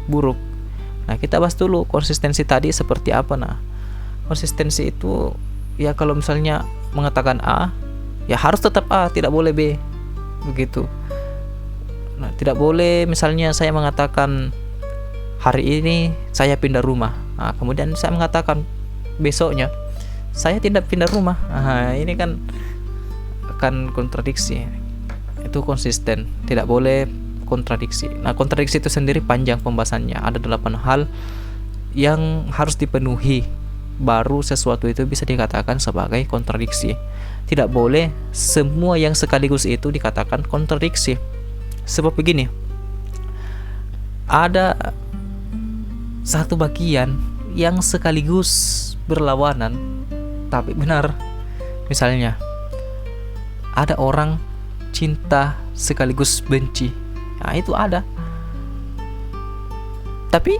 buruk. Nah, kita bahas dulu konsistensi tadi seperti apa. Nah, konsistensi itu ya kalau misalnya mengatakan A, ya harus tetap A, tidak boleh B. Begitu. Nah, tidak boleh misalnya saya mengatakan hari ini saya pindah rumah. Nah, kemudian saya mengatakan besoknya saya tidak pindah rumah. Nah, ini kan akan kontradiksi. Itu konsisten, tidak boleh kontradiksi. Nah, kontradiksi itu sendiri panjang pembahasannya. Ada 8 hal yang harus dipenuhi baru sesuatu itu bisa dikatakan sebagai kontradiksi. Tidak boleh semua yang sekaligus itu dikatakan kontradiksi. Sebab begini, ada satu bagian yang sekaligus berlawanan tapi benar. Misalnya, ada orang cinta sekaligus benci. Nah, itu ada. Tapi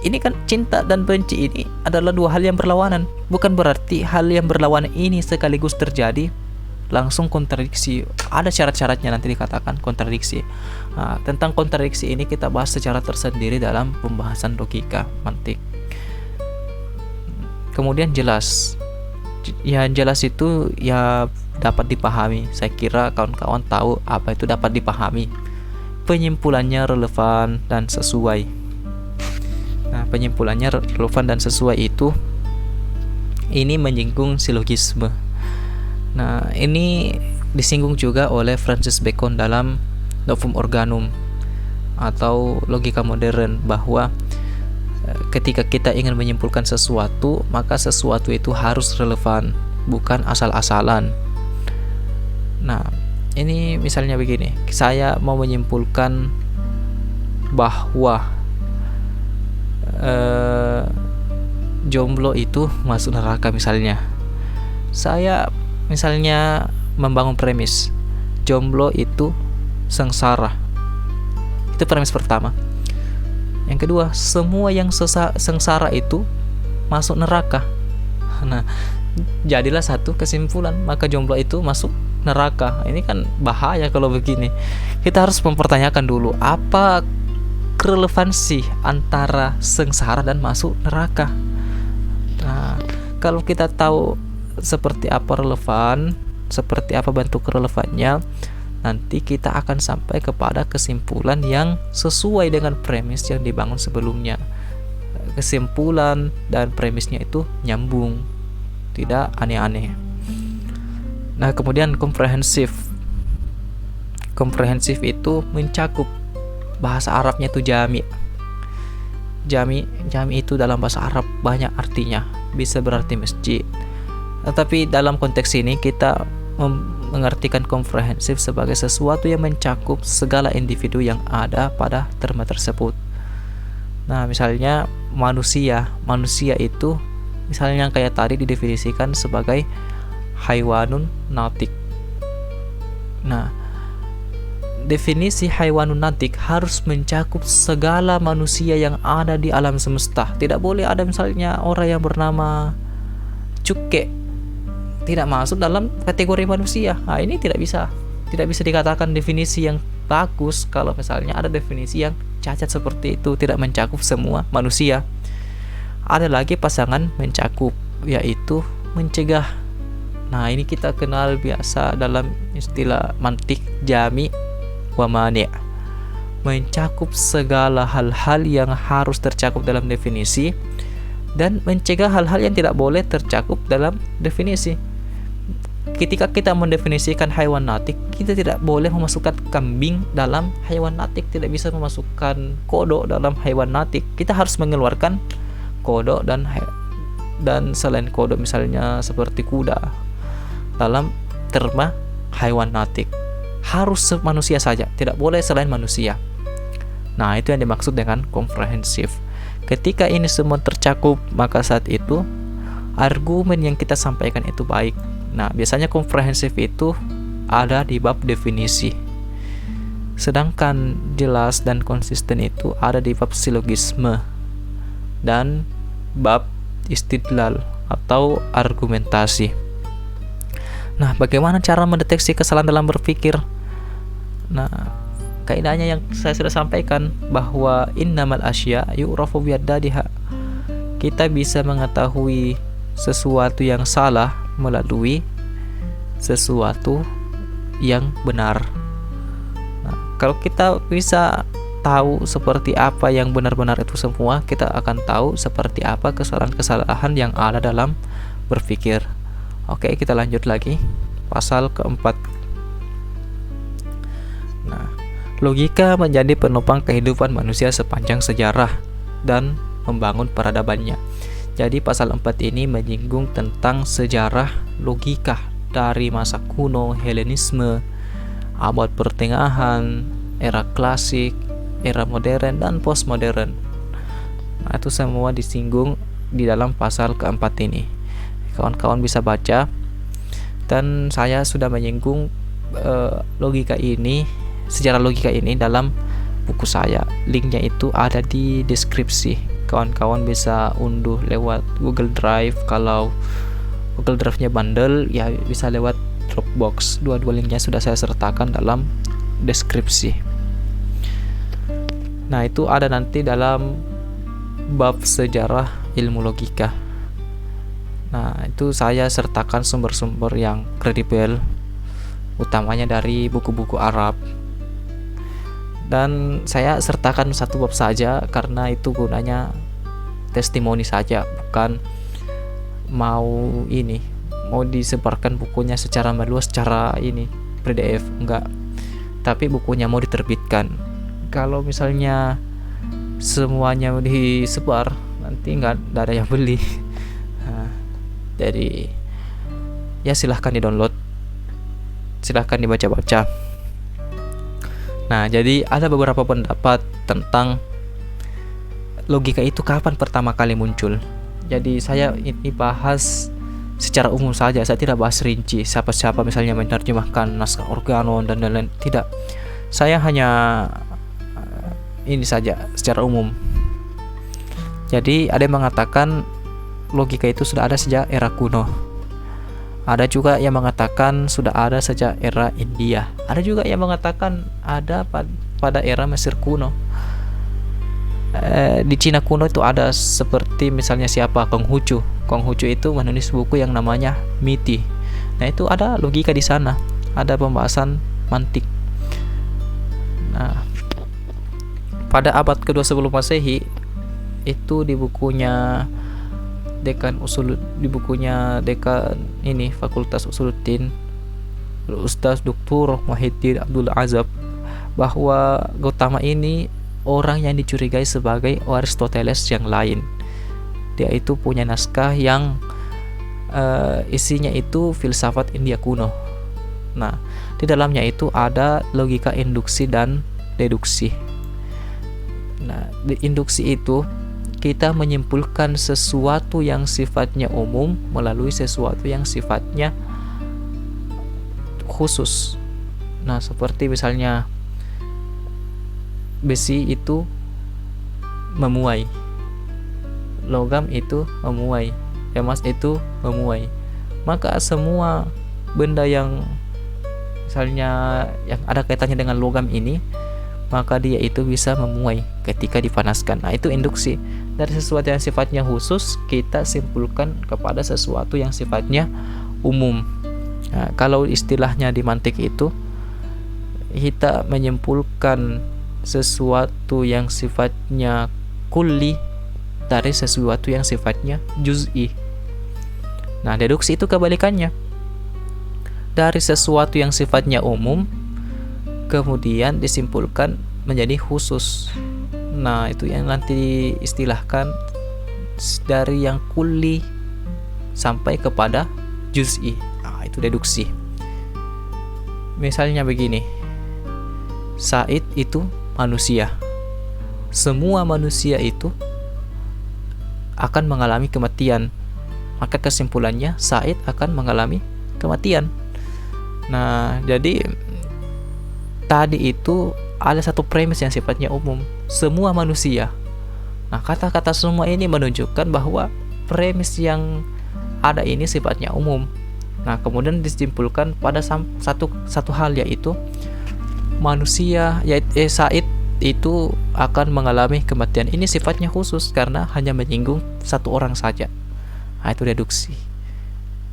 ini kan cinta dan benci ini adalah 2 hal yang berlawanan. Bukan berarti hal yang berlawanan ini sekaligus terjadi langsung kontradiksi. Ada syarat-syaratnya, nanti dikatakan kontradiksi. Nah, tentang kontradiksi ini kita bahas secara tersendiri dalam pembahasan logika mantik. Kemudian jelas. Yang jelas itu ya dapat dipahami. Saya kira kawan-kawan tahu apa itu dapat dipahami. Penyimpulannya relevan dan sesuai. Nah, penyimpulannya relevan dan sesuai itu ini menyinggung silogisme. Nah, ini disinggung juga oleh Francis Bacon dalam Novum Organum atau logika modern, bahwa ketika kita ingin menyimpulkan sesuatu, maka sesuatu itu harus relevan, bukan asal-asalan. Nah, ini misalnya begini, saya mau menyimpulkan bahwa jomblo itu masuk neraka misalnya. Saya misalnya membangun premis jomblo itu sengsara. Itu premis pertama. Yang kedua, semua yang sengsara itu masuk neraka. Nah, jadilah satu kesimpulan, maka jomblo itu masuk neraka. Ini kan bahaya kalau begini. Kita harus mempertanyakan dulu apa relevansi antara sengsara dan masuk neraka. Nah, kalau kita tahu seperti apa relevan, seperti apa bentuk relevannya, nanti kita akan sampai kepada kesimpulan yang sesuai dengan premis yang dibangun sebelumnya. Kesimpulan dan premisnya itu nyambung, tidak aneh-aneh. Nah, kemudian komprehensif. Komprehensif itu mencakup, bahasa Arabnya itu jami. Jami itu dalam bahasa Arab banyak artinya, bisa berarti masjid. Tetapi dalam konteks ini kita mengartikan komprehensif sebagai sesuatu yang mencakup segala individu yang ada pada terma tersebut. Nah, misalnya manusia itu misalnya yang kayak tadi didefinisikan sebagai haywanun natik. Nah, definisi haywanun natik harus mencakup segala manusia yang ada di alam semesta. Tidak boleh ada misalnya orang yang bernama cuke tidak masuk dalam kategori manusia. Nah, ini tidak bisa dikatakan definisi yang bagus kalau misalnya ada definisi yang cacat seperti itu, tidak mencakup semua manusia. Ada lagi pasangan mencakup, yaitu mencegah. Nah, ini kita kenal biasa dalam istilah mantik jami wa mani', mencakup segala hal-hal yang harus tercakup dalam definisi dan mencegah hal-hal yang tidak boleh tercakup dalam definisi. Ketika kita mendefinisikan hewan natik, kita tidak boleh memasukkan kambing dalam hewan natik, tidak bisa memasukkan kodok dalam hewan natik. Kita harus mengeluarkan kodok dan selain kodok misalnya seperti kuda dalam terma hewan natik. Harus manusia saja, tidak boleh selain manusia. Nah, itu yang dimaksud dengan komprehensif. Ketika ini semua tercakup, maka saat itu argumen yang kita sampaikan itu baik. Nah, biasanya komprehensif itu ada di bab definisi. Sedangkan jelas dan konsisten itu ada di bab silogisme dan bab istidlal atau argumentasi. Nah, bagaimana cara mendeteksi kesalahan dalam berpikir? Nah, kaidahnya yang saya sudah sampaikan bahwa innamal asya yu'rafu bi'addadiha. Kita bisa mengetahui sesuatu yang salah melalui sesuatu yang benar. Nah, kalau kita bisa tahu seperti apa yang benar-benar itu semua, kita akan tahu seperti apa kesalahan-kesalahan yang ada dalam berpikir. Oke, kita lanjut lagi. Pasal keempat. Nah, logika menjadi penopang kehidupan manusia sepanjang sejarah dan membangun peradabannya. Jadi pasal 4 ini menyinggung tentang sejarah logika dari masa kuno, Helenisme, abad pertengahan, era klasik, era modern, dan postmodern. Nah, itu semua disinggung di dalam pasal keempat ini. Kawan-kawan bisa baca, dan saya sudah menyinggung sejarah logika ini dalam buku saya. Linknya itu ada di deskripsi. Kawan-kawan bisa unduh lewat Google Drive. Kalau Google Drive-nya bandel, ya bisa lewat Dropbox. Dua-dua linknya sudah saya sertakan dalam deskripsi. Nah, itu ada nanti dalam bab sejarah ilmu logika. Nah, itu saya sertakan sumber-sumber yang kredibel, utamanya dari buku-buku Arab. Dan saya sertakan satu bab saja karena itu gunanya testimoni saja, bukan mau disebarkan bukunya secara meluas, secara PDF, enggak. Tapi bukunya mau diterbitkan. Kalau misalnya semuanya disebar, nanti enggak ada yang beli. Nah, jadi ya silahkan di-download, silahkan dibaca-baca. Nah, jadi ada beberapa pendapat tentang logika itu kapan pertama kali muncul. Jadi saya ini bahas secara umum saja, saya tidak bahas rinci siapa-siapa misalnya menerjemahkan naskah Organon dan lain-lain, tidak. Saya hanya ini saja secara umum. Jadi ada yang mengatakan logika itu sudah ada sejak era kuno. Ada juga yang mengatakan sudah ada sejak era India. Ada juga yang mengatakan ada pada era Mesir kuno. Di Cina kuno itu ada seperti misalnya siapa Konghucu. Konghucu itu menulis buku yang namanya Miti. Nah, itu ada logika di sana, ada pembahasan mantik. Nah, pada abad kedua sebelum Masehi itu di bukunya Dekan ini Fakultas Usuluddin Ustaz Dr. Muhyiddin Abdul Azab bahwa Gautama ini orang yang dicurigai sebagai Aristoteles yang lain. Dia itu punya naskah yang isinya itu filsafat India kuno. Nah, di dalamnya itu ada logika induksi dan deduksi. Nah, di induksi itu kita menyimpulkan sesuatu yang sifatnya umum melalui sesuatu yang sifatnya khusus. Nah, seperti misalnya besi itu memuai, logam itu memuai, emas itu memuai. Maka semua benda yang misalnya yang ada kaitannya dengan logam ini, maka dia itu bisa memuai ketika dipanaskan. Nah, itu induksi. Dari sesuatu yang sifatnya khusus, kita simpulkan kepada sesuatu yang sifatnya umum. Nah, kalau istilahnya di mantik itu, kita menyimpulkan sesuatu yang sifatnya kulli dari sesuatu yang sifatnya juz'i. Nah, deduksi itu kebalikannya. Dari sesuatu yang sifatnya umum, kemudian disimpulkan menjadi khusus. Nah, itu yang nanti diistilahkan dari yang kulli sampai kepada juz'i. Nah, itu deduksi. Misalnya begini, Said itu manusia. Semua manusia itu akan mengalami kematian. Maka kesimpulannya Said akan mengalami kematian. Nah, jadi tadi itu ada satu premis yang sifatnya umum, semua manusia. Nah, kata-kata semua ini menunjukkan bahwa premis yang ada ini sifatnya umum. Nah, kemudian disimpulkan pada satu hal, yaitu manusia, yaitu Said itu akan mengalami kematian. Ini sifatnya khusus karena hanya menyinggung satu orang saja. Nah, itu deduksi.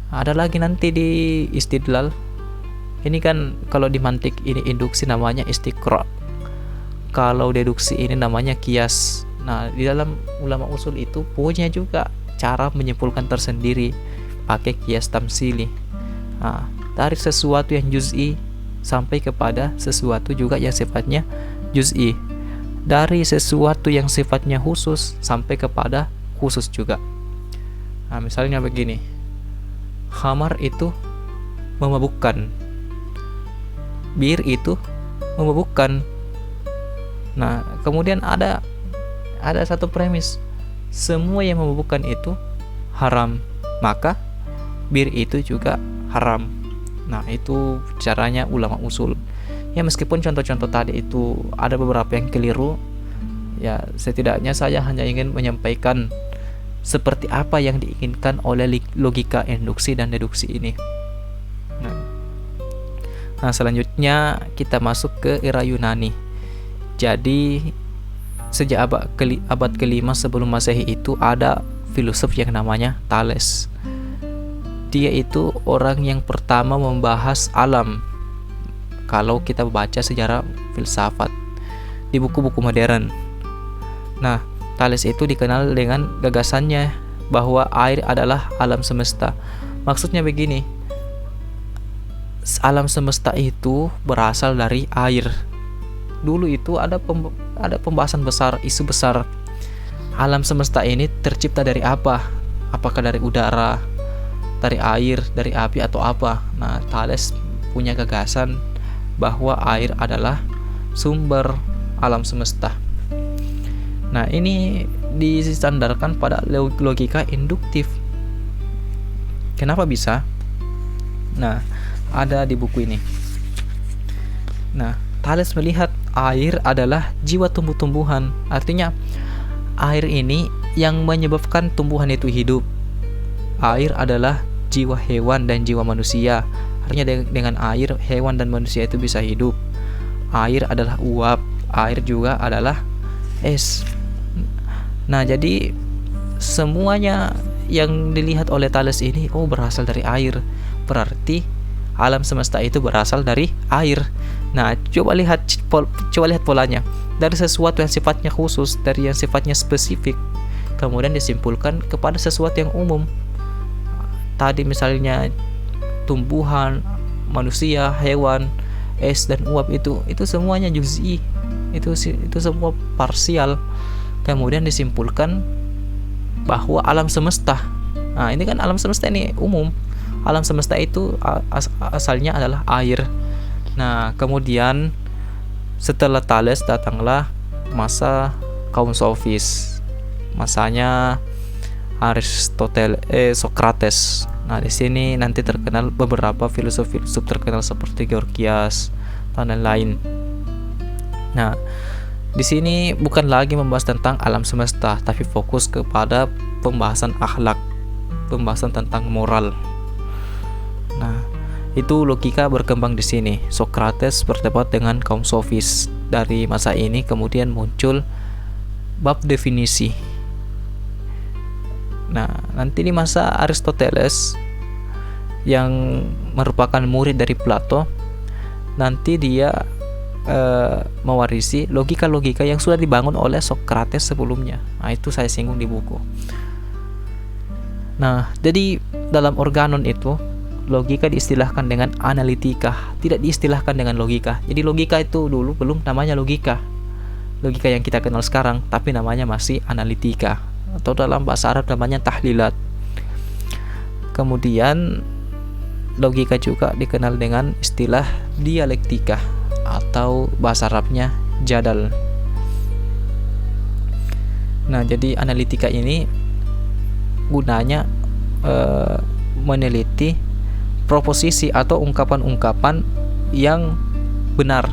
Ada lagi nanti di istidlal. Ini kan kalau di mantik ini induksi namanya istiqra. Kalau deduksi ini namanya kias. Nah, di dalam ulama usul itu punya juga cara menyimpulkan tersendiri pakai kias tamsili. Nah, dari sesuatu yang juz'i sampai kepada sesuatu juga yang sifatnya juz'i. Dari sesuatu yang sifatnya khusus sampai kepada khusus juga. Nah, misalnya begini. Khamar itu memabukkan. Bir itu memabukkan. Nah, kemudian ada satu premis. Semua yang memabukkan itu haram, maka bir itu juga haram. Nah, itu caranya ulama usul. Ya, meskipun contoh-contoh tadi itu ada beberapa yang keliru, ya setidaknya saya hanya ingin menyampaikan seperti apa yang diinginkan oleh logika induksi dan deduksi ini. Nah, selanjutnya kita masuk ke era Yunani. Jadi sejak abad ke-5 sebelum Masehi itu ada filosof yang namanya Thales. Dia itu orang yang pertama membahas alam. Kalau kita baca sejarah filsafat di buku-buku modern. Nah, Thales itu dikenal dengan gagasannya bahwa air adalah alam semesta. Maksudnya begini, alam semesta itu berasal dari air. Dulu itu ada pembahasan besar, isu besar. Alam semesta ini tercipta dari apa? Apakah dari udara, dari air, dari api, atau apa? Nah, Thales punya gagasan bahwa air adalah sumber alam semesta. Nah, ini disandarkan pada logika induktif. Kenapa bisa? Nah, ada di buku ini. Nah, Thales melihat air adalah jiwa tumbuh-tumbuhan. Artinya, air ini yang menyebabkan tumbuhan itu hidup. Air adalah jiwa hewan dan jiwa manusia. Artinya dengan air, hewan dan manusia itu bisa hidup. Air adalah uap. Air juga adalah es. Nah, jadi semuanya yang dilihat oleh Thales ini, berasal dari air. Berarti alam semesta itu berasal dari air. Nah, coba lihat polanya. Dari sesuatu yang sifatnya khusus, dari yang sifatnya spesifik, kemudian disimpulkan kepada sesuatu yang umum. Tadi misalnya tumbuhan, manusia, hewan, es dan uap itu semuanya juz'i, itu semua parsial. Kemudian disimpulkan bahwa alam semesta, nah ini kan alam semesta ini umum, alam semesta itu asalnya adalah air. Nah kemudian setelah Thales datanglah masa kaum sofis, masanya Socrates. Nah, di sini nanti terkenal beberapa filsuf terkenal seperti Gorgias dan lain-lain. Nah, di sini bukan lagi membahas tentang alam semesta, tapi fokus kepada pembahasan akhlak, pembahasan tentang moral. Nah, itu logika berkembang di sini. Socrates berdebat dengan kaum sofis. Dari masa ini kemudian muncul bab definisi. Nah, nanti di masa Aristoteles yang merupakan murid dari Plato, nanti dia mewarisi logika-logika yang sudah dibangun oleh Socrates sebelumnya. Nah, itu saya singgung di buku. Nah, jadi dalam organon itu logika diistilahkan dengan analitika, tidak diistilahkan dengan logika. Jadi logika itu dulu belum namanya logika yang kita kenal sekarang, tapi namanya masih analitika, atau dalam bahasa Arab namanya tahlilat. Kemudian logika juga dikenal dengan istilah dialektika, atau bahasa Arabnya jadal. Nah, jadi analitika ini gunanya meneliti proposisi atau ungkapan-ungkapan yang benar.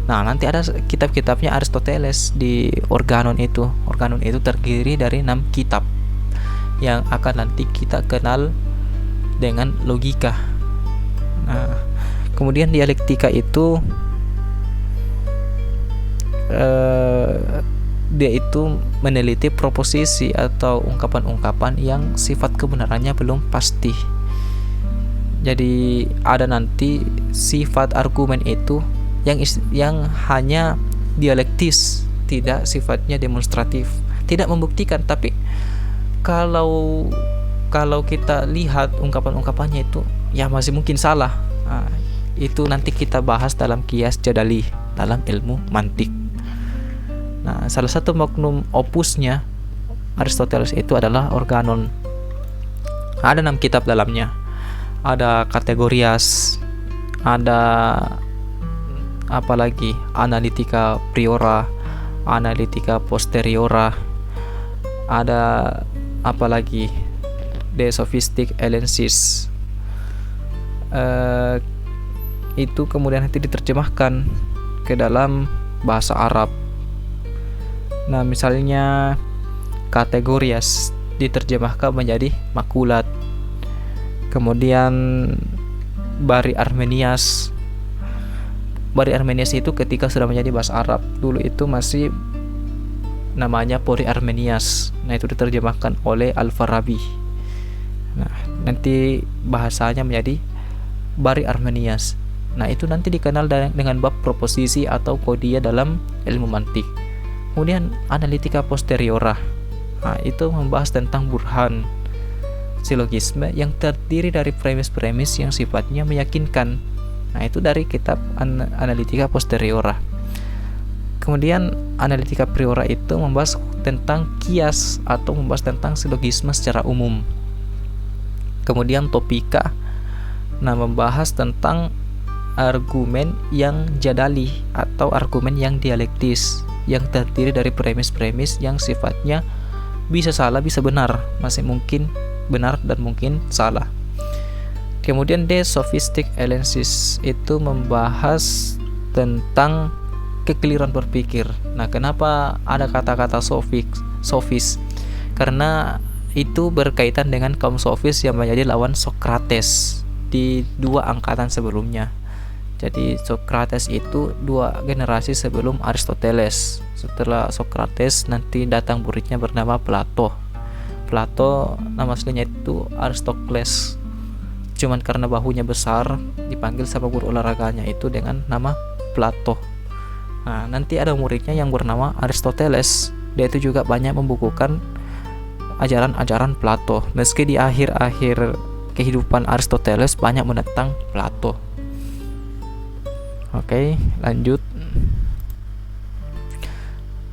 Nah, nanti ada kitab-kitabnya Aristoteles di Organon itu. Organon itu terdiri dari 6 kitab yang akan nanti kita kenal dengan logika. Nah, kemudian dialektika itu dia itu meneliti proposisi atau ungkapan-ungkapan yang sifat kebenarannya belum pasti. Jadi ada nanti sifat argumen itu yang hanya dialektis, tidak sifatnya demonstratif, tidak membuktikan. Tapi kalau kita lihat ungkapan-ungkapannya itu ya masih mungkin salah. Nah, itu nanti kita bahas dalam kias jadali dalam ilmu mantik. Nah, salah satu magnum opusnya Aristoteles itu adalah Organon. Ada 6 kitab dalamnya. Ada Kategorias, ada apalagi Analytica Priora, Analytica Posteriora, ada apalagi De Sophistic Elensis. Itu kemudian nanti diterjemahkan ke dalam bahasa Arab. Nah, misalnya Kategorias diterjemahkan menjadi makulat. Kemudian Bari Armenias itu ketika sudah menjadi bahasa Arab, dulu itu masih namanya Pori Armenias. Nah, itu diterjemahkan oleh Al-Farabi. Nah, nanti bahasanya menjadi Bari Armenias. Nah, itu nanti dikenal dengan bab proposisi atau kodia dalam ilmu mantik. Kemudian Analytica Posteriora. Nah, itu membahas tentang burhan, silogisme yang terdiri dari premis-premis yang sifatnya meyakinkan. Nah, itu dari kitab Analytica Posteriora. Kemudian Analytica Priora itu membahas tentang kias atau membahas tentang silogisme secara umum. Kemudian Topika, nah, membahas tentang argumen yang jadali atau argumen yang dialektis, yang terdiri dari premis-premis yang sifatnya bisa salah, bisa benar, masih mungkin benar dan mungkin salah. Kemudian De Sophistic Elensis itu membahas tentang kekeliruan berpikir. Nah, kenapa ada kata-kata sofis? Karena itu berkaitan dengan kaum sofis yang menjadi lawan Socrates di 2 angkatan sebelumnya. Jadi Socrates itu 2 generasi sebelum Aristoteles. Setelah Socrates nanti datang muridnya bernama Plato. Nama aslinya itu Aristokles. Cuman karena bahunya besar dipanggil sama guru olahraganya itu dengan nama Plato. Nah, nanti ada muridnya yang bernama Aristoteles. Dia itu juga banyak membukukan ajaran-ajaran Plato. Meski di akhir-akhir kehidupan Aristoteles banyak menentang Plato. Oke, lanjut.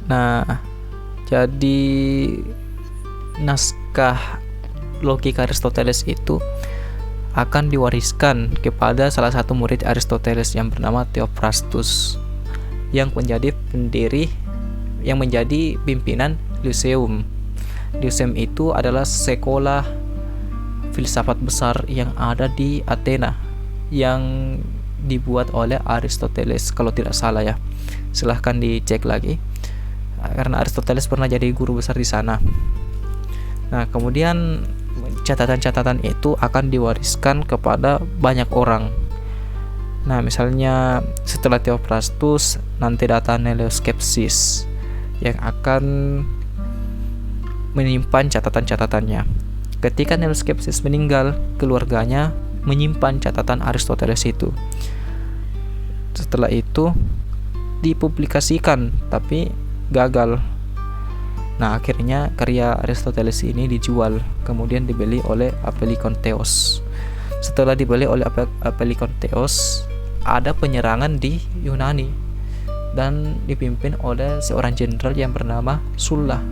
Nah, jadi naskah logika Aristoteles itu akan diwariskan kepada salah satu murid Aristoteles yang bernama Theophrastus, yang menjadi pimpinan Lyceum. Lyceum itu adalah sekolah filsafat besar yang ada di Athena, yang dibuat oleh Aristoteles kalau tidak salah ya. Silahkan dicek lagi, karena Aristoteles pernah jadi guru besar di sana. Nah, kemudian catatan-catatan itu akan diwariskan kepada banyak orang. Nah, misalnya setelah Theophrastus nanti datang Neleoskepsis yang akan menyimpan catatan-catatannya. Ketika Neleoskepsis meninggal, keluarganya menyimpan catatan Aristoteles itu. Setelah itu dipublikasikan tapi gagal. Nah, akhirnya karya Aristoteles ini dijual, kemudian dibeli oleh Apellikontheos. Setelah dibeli oleh Apellikontheos, ada penyerangan di Yunani dan dipimpin oleh seorang jenderal yang bernama Sulla.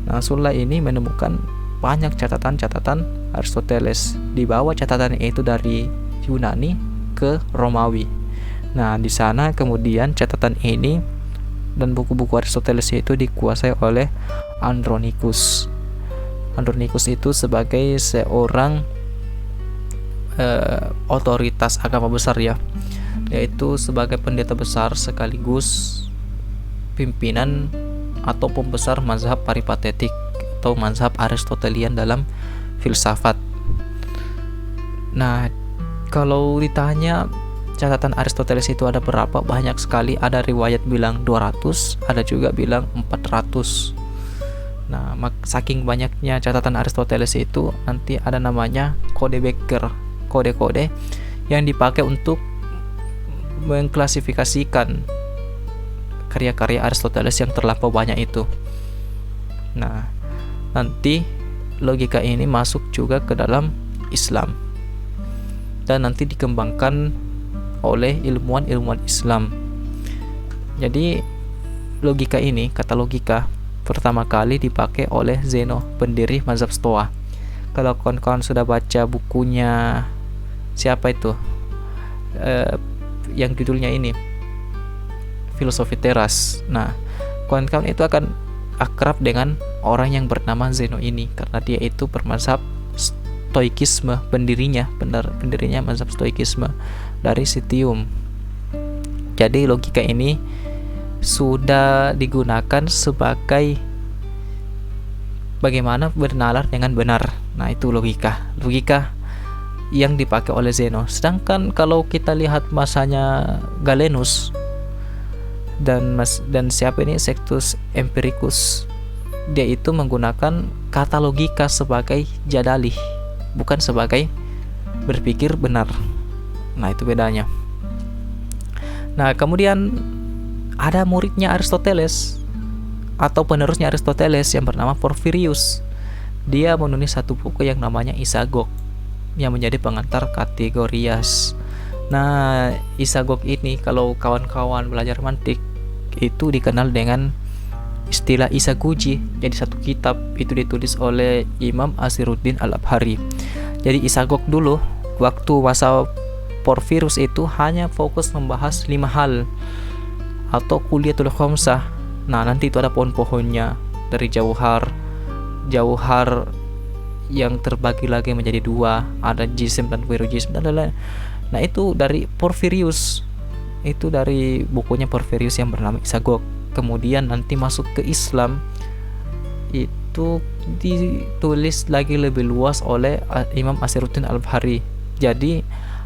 Nah, Sulla ini menemukan banyak catatan-catatan Aristoteles. Dibawa catatan itu dari Yunani ke Romawi. Nah, di sana kemudian catatan ini dan buku-buku Aristoteles itu dikuasai oleh Andronicus. Andronicus itu sebagai seorang otoritas agama besar ya, yaitu sebagai pendeta besar sekaligus pimpinan atau pembesar mazhab Peripatetik atau mazhab Aristotelian dalam filsafat. Nah, kalau ditanya catatan Aristoteles itu ada berapa? Banyak sekali. Ada riwayat bilang 200, ada juga bilang 400. Nah, saking banyaknya catatan Aristoteles itu, nanti ada namanya kode Becker, kode-kode yang dipakai untuk mengklasifikasikan karya-karya Aristoteles yang terlampau banyak itu. Nah, nanti logika ini masuk juga ke dalam Islam dan nanti dikembangkan oleh ilmuwan-ilmuwan Islam. Jadi logika ini, kata logika, pertama kali dipakai oleh Zeno, pendiri mazhab Stoa. Kalau kawan-kawan sudah baca bukunya siapa itu, yang judulnya ini Filosofi Teras. Nah, kawan-kawan itu akan akrab dengan orang yang bernama Zeno ini karena dia itu bermazhab Stoikisme, pendirinya mazhab Stoikisme dari Citium. Jadi logika ini sudah digunakan sebagai bagaimana bernalar dengan benar. Nah, itu logika yang dipakai oleh Zeno. Sedangkan kalau kita lihat masanya Galenus dan siapa ini, Sextus Empiricus, dia itu menggunakan kata logika sebagai jadalih, bukan sebagai berpikir benar. Nah, itu bedanya. Nah, kemudian ada muridnya Aristoteles atau penerusnya Aristoteles yang bernama Porphyrius. Dia menulis satu buku yang namanya Isagog yang menjadi pengantar Kategorias. Nah, Isagog ini kalau kawan-kawan belajar mantik itu dikenal dengan istilah Isaguji. Jadi satu kitab itu ditulis oleh Imam Asiruddin Al-Abhari. Jadi Isagog dulu waktu masa Porphyrius itu hanya fokus membahas 5 hal atau kuliatul khamsah. Nah, nanti itu ada pohon-pohonnya dari jauhar yang terbagi lagi menjadi 2, ada jism dan wirujism dan lain-lain. Nah, itu dari Porphyrius, itu dari bukunya Porphyrius yang bernama Isagog. Kemudian nanti masuk ke Islam itu ditulis lagi lebih luas oleh Imam Asiruddin Al-Abhari. Jadi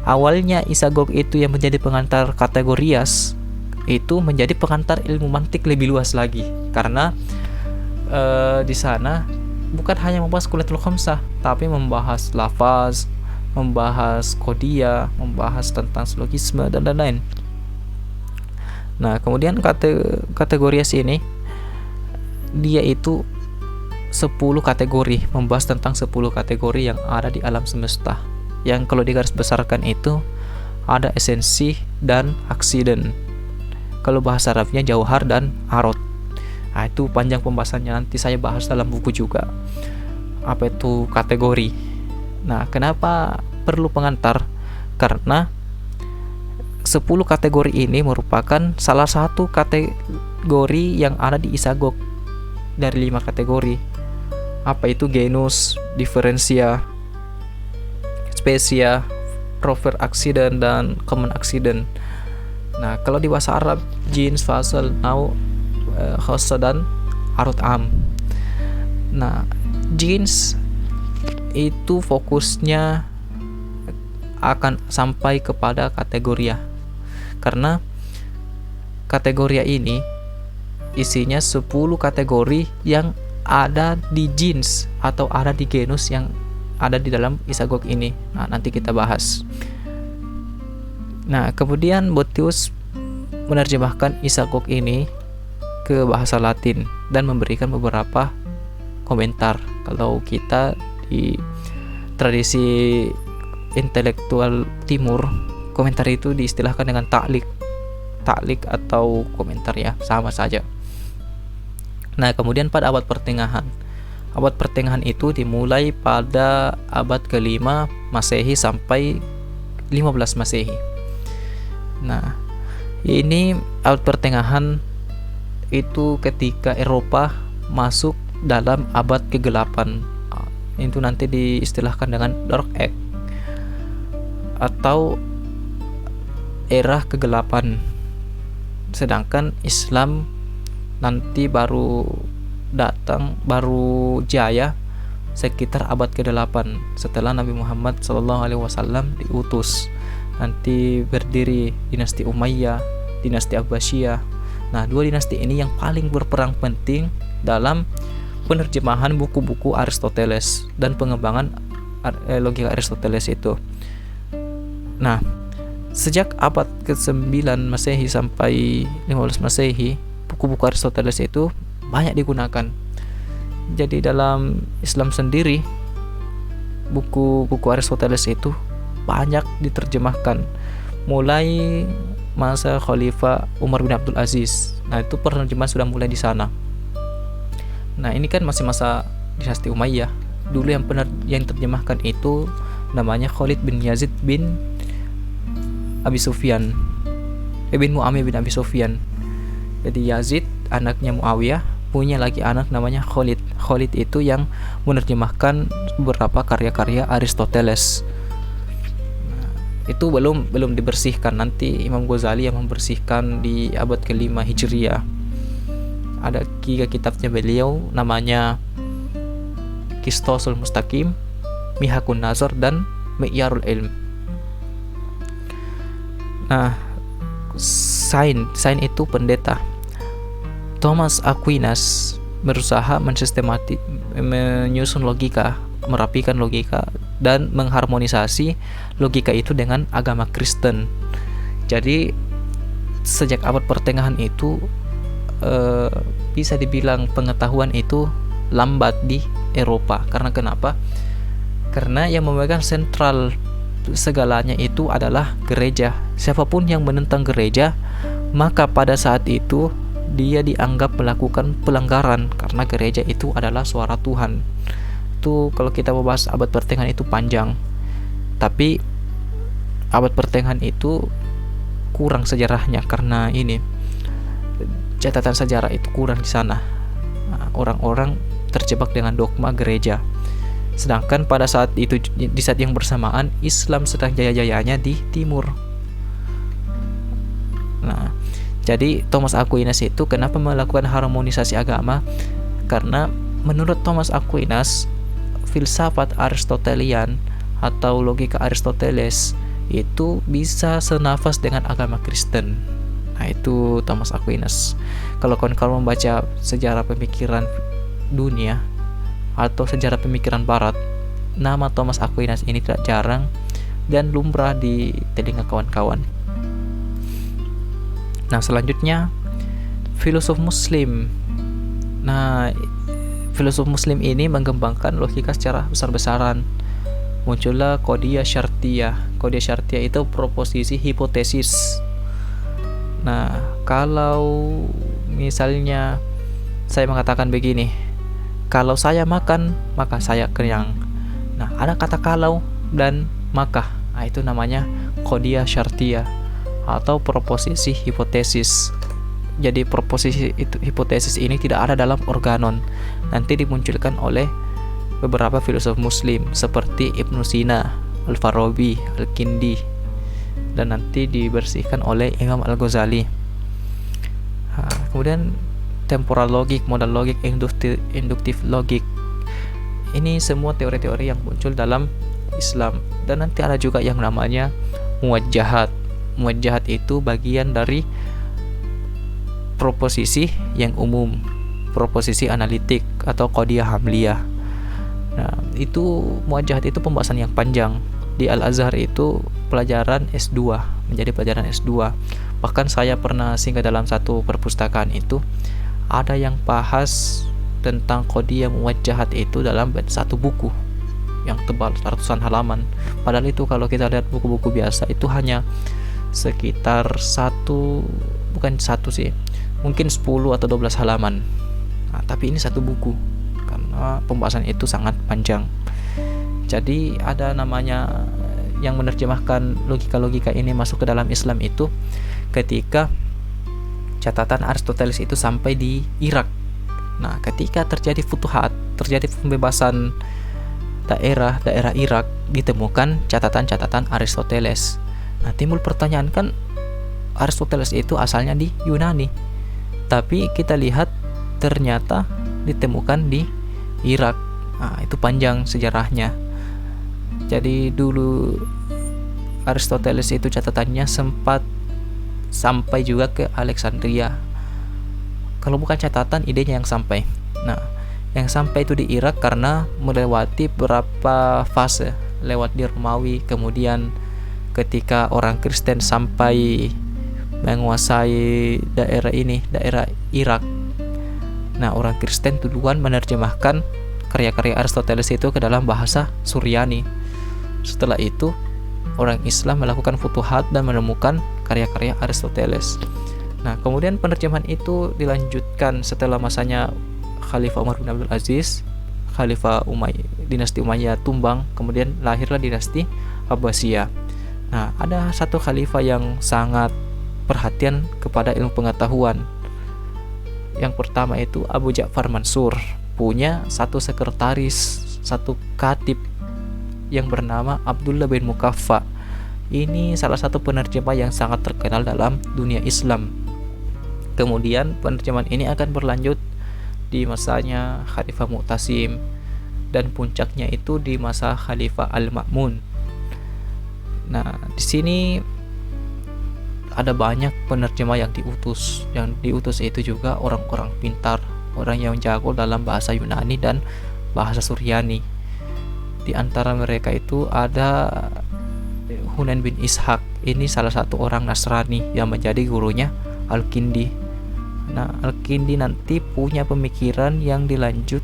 awalnya Isagog itu yang menjadi pengantar Kategorias itu menjadi pengantar ilmu mantik lebih luas lagi, karena di sana bukan hanya membahas kuliatul khamsah, tapi membahas lafaz, membahas kodia, membahas tentang silogisme dan lain-lain. Nah, kemudian Kategorias ini dia itu 10 kategori, membahas tentang 10 kategori yang ada di alam semesta, yang kalau digaris besarkan itu ada esensi dan aksiden. Kalau bahasa Arabnya jauhar dan arot. Nah, itu panjang pembahasannya, nanti saya bahas dalam buku juga. Apa itu kategori? Nah, kenapa perlu pengantar? Karena 10 kategori ini merupakan salah satu kategori yang ada di Isagog dari 5 kategori. Apa itu genus, differentia, specia, proper accident, dan common accident. Nah, kalau di bahasa Arab, jins, fasal, nau, khassa, dan arut am. Nah, jins itu fokusnya akan sampai kepada kategoria, karena kategoria ini isinya 10 kategori yang ada di jins atau ada di genus yang ada di dalam Isagog ini. Nah, nanti kita bahas. Nah, kemudian Boethius menerjemahkan Isagog ini ke bahasa Latin dan memberikan beberapa komentar. Kalau kita di tradisi intelektual timur, komentar itu diistilahkan dengan ta'liq atau komentar, ya sama saja. Nah, kemudian pada abad pertengahan itu dimulai pada abad ke-5 Masehi sampai 15 Masehi. Nah, ini abad pertengahan itu ketika Eropa masuk dalam abad ke-8. Itu nanti diistilahkan dengan Dark Age atau era ke-8. Sedangkan Islam nanti baru jaya sekitar abad ke-8 setelah Nabi Muhammad SAW diutus. Nanti berdiri dinasti Umayyah, dinasti Abbasiyah. Nah, 2 dinasti ini yang paling berperan penting dalam penerjemahan buku-buku Aristoteles dan pengembangan logika Aristoteles itu. Nah, sejak abad ke-9 Masehi sampai 15 Masehi, buku-buku Aristoteles itu banyak digunakan. Jadi dalam Islam sendiri, buku-buku Aristoteles itu banyak diterjemahkan mulai masa Khalifah Umar bin Abdul Aziz. Nah, itu penerjemahan sudah mulai di sana. Nah, ini kan masih masa dinasti Umayyah. Dulu yang terjemahkan itu namanya Khalid bin Yazid bin Abi Sufyan, bin Muawiyah bin Abi Sufyan. Jadi Yazid anaknya Muawiyah punya lagi anak namanya Khalid. Khalid itu yang menerjemahkan beberapa karya-karya Aristoteles. Nah, itu belum dibersihkan. Nanti Imam Ghazali yang membersihkan di abad ke-5 Hijriah. Ada 3 kitabnya beliau, namanya Qistosul Mustaqim, Mihakun Nazar, dan Mi'yarul Ilm. Nah, Sain itu pendeta. Thomas Aquinas berusaha menyusun logika, merapikan logika, dan mengharmonisasi logika itu dengan agama Kristen. Jadi sejak abad pertengahan itu bisa dibilang pengetahuan itu lambat di Eropa. Karena kenapa? Karena yang memegang sentral segalanya itu adalah gereja. Siapapun yang menentang gereja, maka pada saat itu dia dianggap melakukan pelanggaran, karena gereja itu adalah suara Tuhan. Itu kalau kita membahas abad pertengahan itu panjang. Tapi abad pertengahan itu kurang sejarahnya, karena ini catatan sejarah itu kurang di sana. Orang-orang terjebak dengan dogma gereja. Sedangkan pada saat itu, di saat yang bersamaan, Islam sedang jaya-jayanya di timur. Nah, jadi Thomas Aquinas itu kenapa melakukan harmonisasi agama? Karena menurut Thomas Aquinas, filsafat Aristotelian atau logika Aristoteles itu bisa senafas dengan agama Kristen. Nah, itu Thomas Aquinas. Kalau kawan-kawan membaca sejarah pemikiran dunia atau sejarah pemikiran barat, nama Thomas Aquinas ini tidak jarang dan lumrah di telinga kawan-kawan. Nah, selanjutnya filosof Muslim. Nah, filosof Muslim ini mengembangkan logika secara besar-besaran. Muncullah Qadiyah Syartiyah. Qadhiyah syartiyah itu proposisi hipotesis. Nah, kalau misalnya saya mengatakan begini, kalau saya makan, maka saya kenyang. Nah, ada kata kalau dan maka. Nah, itu namanya qadhiyah syartiyah atau proposisi hipotesis. Jadi proposisi itu, hipotesis ini tidak ada dalam organon. Nanti dimunculkan oleh beberapa filsuf muslim seperti Ibnu Sina, Al-Farabi, Al-Kindi, dan nanti dibersihkan oleh Imam Al-Ghazali. Kemudian temporal logik, modal logik, induktif logik. Ini semua teori-teori yang muncul dalam Islam. Dan nanti ada juga yang namanya muwajjahat. Muwajjahat itu bagian dari proposisi yang umum, proposisi analitik atau qadhiyah hamliyah. Nah, itu muwajjahat itu pembahasan yang panjang. Di Al-Azhar itu pelajaran S2, menjadi pelajaran S2. Bahkan saya pernah singgah dalam satu perpustakaan itu, ada yang bahas tentang qadhiyah muwajjahat itu dalam satu buku yang tebal ratusan halaman. Padahal itu kalau kita lihat buku-buku biasa itu hanya sekitar mungkin 10 atau 12 halaman. Nah, tapi ini satu buku karena pembahasan itu sangat panjang. Jadi ada namanya yang menerjemahkan logika-logika ini masuk ke dalam Islam itu ketika catatan Aristoteles itu sampai di Irak. Nah, ketika terjadi futuhat, terjadi pembebasan daerah Irak, ditemukan catatan-catatan Aristoteles. Nah, timbul pertanyaan, kan Aristoteles itu asalnya di Yunani, tapi kita lihat ternyata ditemukan di Irak. Nah, itu panjang sejarahnya. Jadi dulu Aristoteles itu catatannya sempat sampai juga ke Alexandria. Kalau bukan catatan, idenya yang sampai. Nah, yang sampai itu di Irak karena melewati beberapa fase, lewat di Romawi, kemudian ketika orang Kristen sampai menguasai daerah Irak. Nah, orang Kristen duluan menerjemahkan karya-karya Aristoteles itu ke dalam bahasa Suryani. Setelah itu, orang Islam melakukan futuhat dan menemukan karya-karya Aristoteles. Nah, kemudian penerjemahan itu dilanjutkan setelah masanya Khalifah Umar bin Abdul Aziz, Khalifah dinasti Umayyah tumbang, kemudian lahirlah dinasti Abbasiyah. Nah, ada satu khalifah yang sangat perhatian kepada ilmu pengetahuan. Yang pertama itu Abu Ja'far Mansur, punya satu sekretaris, satu katib yang bernama Abdullah bin Mukaffa. Ini salah satu penerjemah yang sangat terkenal dalam dunia Islam. Kemudian penerjemahan ini akan berlanjut di masanya Khalifah Mu'tasim dan puncaknya itu di masa Khalifah Al-Ma'mun. Nah, di sini ada banyak penerjemah yang diutus. Yang diutus itu juga orang-orang pintar, orang yang jago dalam bahasa Yunani dan bahasa Suryani. Di antara mereka itu ada Hunain bin Ishaq. Ini salah satu orang Nasrani yang menjadi gurunya Al-Kindi. Nah, Al-Kindi nanti punya pemikiran yang dilanjut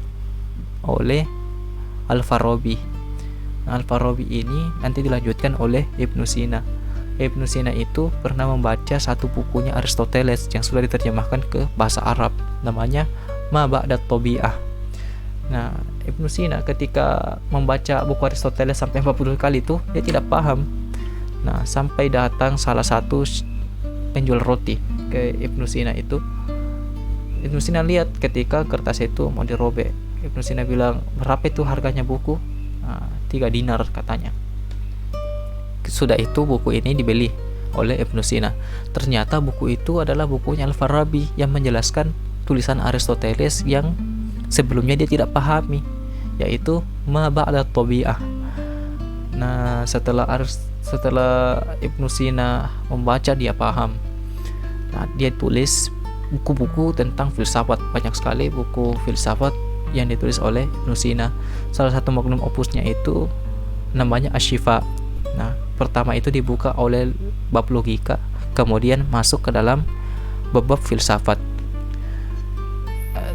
oleh Al-Farabi. Nah, Al-Farabi ini nanti dilanjutkan oleh Ibnu Sina. Ibnu Sina itu pernah membaca satu bukunya Aristoteles yang sudah diterjemahkan ke bahasa Arab, namanya Ma Ba'da Tabi'ah. Nah, Ibnu Sina ketika membaca buku Aristoteles sampai 40 kali itu dia tidak paham. Nah, sampai datang salah satu penjual roti ke Ibnu Sina itu. Ibnu Sina lihat ketika kertas itu mau dirobek. Ibnu Sina bilang, berapa itu harganya buku? 3 dinar katanya. Sudah itu buku ini dibeli oleh Ibnu Sina. Ternyata buku itu adalah bukunya Al-Farabi yang menjelaskan tulisan Aristoteles yang sebelumnya dia tidak pahami, yaitu Ma Ba'da Tabi'ah. Nah, setelah Ibnu Sina membaca, dia paham. Nah, dia tulis buku-buku tentang filsafat, banyak sekali buku filsafat yang ditulis oleh Ibnu Sina. Salah satu magnum opusnya itu namanya Asy-Syifa. Nah, pertama itu dibuka oleh bab logika, kemudian masuk ke dalam bab-bab filsafat.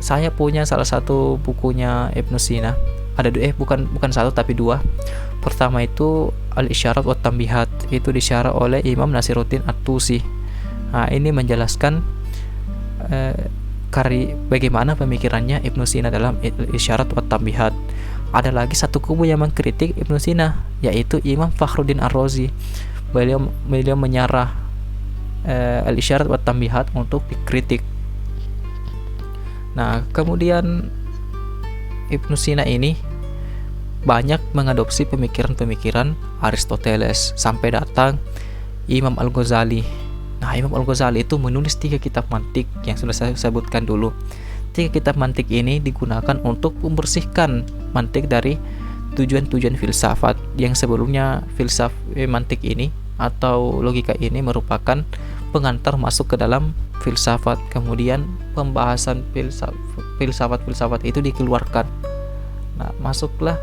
Saya punya salah satu bukunya Ibnu Sina. Ada bukan satu tapi 2. Pertama itu Al-Isyarat wa Tambihat, itu disyarah oleh Imam Nasiruddin At-Tusi. Nah, ini menjelaskan bagaimana pemikirannya Ibnu Sina dalam Al-Isyarat wa Tambihat. Ada lagi satu kubu yang mengkritik Ibnu Sina, yaitu Imam Fakhruddin Ar-Razi. Beliau menyarah Al-Isyarat wa Tambihat untuk dikritik. Nah, kemudian Ibnu Sina ini banyak mengadopsi pemikiran-pemikiran Aristoteles sampai datang Imam Al-Ghazali. Nah, Imam Al-Ghazali itu menulis 3 kitab mantik yang sudah saya sebutkan dulu. 3 kitab mantik ini digunakan untuk membersihkan mantik dari tujuan-tujuan filsafat yang sebelumnya mantik ini atau logika ini merupakan pengantar masuk ke dalam filsafat. Kemudian pembahasan filsafat itu dikeluarkan. Nah, masuklah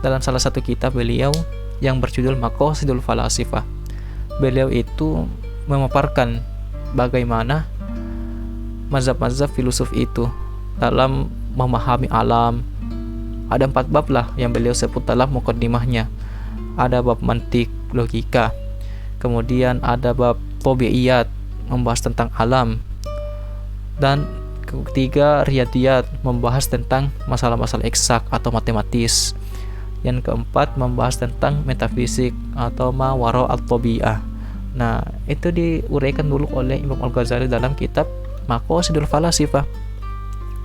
dalam salah satu kitab beliau yang berjudul Maqasidul Falasifah. Beliau itu memaparkan bagaimana mazhab-mazhab filosof itu dalam memahami alam. Ada 4 bab lah yang beliau sebut dalam muqaddimahnya. Ada bab mantik, logika. Kemudian ada bab tabiiyat, membahas tentang alam. Dan ketiga, riyadiyat, membahas tentang masalah-masalah eksak atau matematis. Yang keempat, membahas tentang metafisik atau ma wara at-tabi'ah. Nah, itu diuraikan dulu oleh Imam Al-Ghazali dalam kitab Maqasidul Falasifah.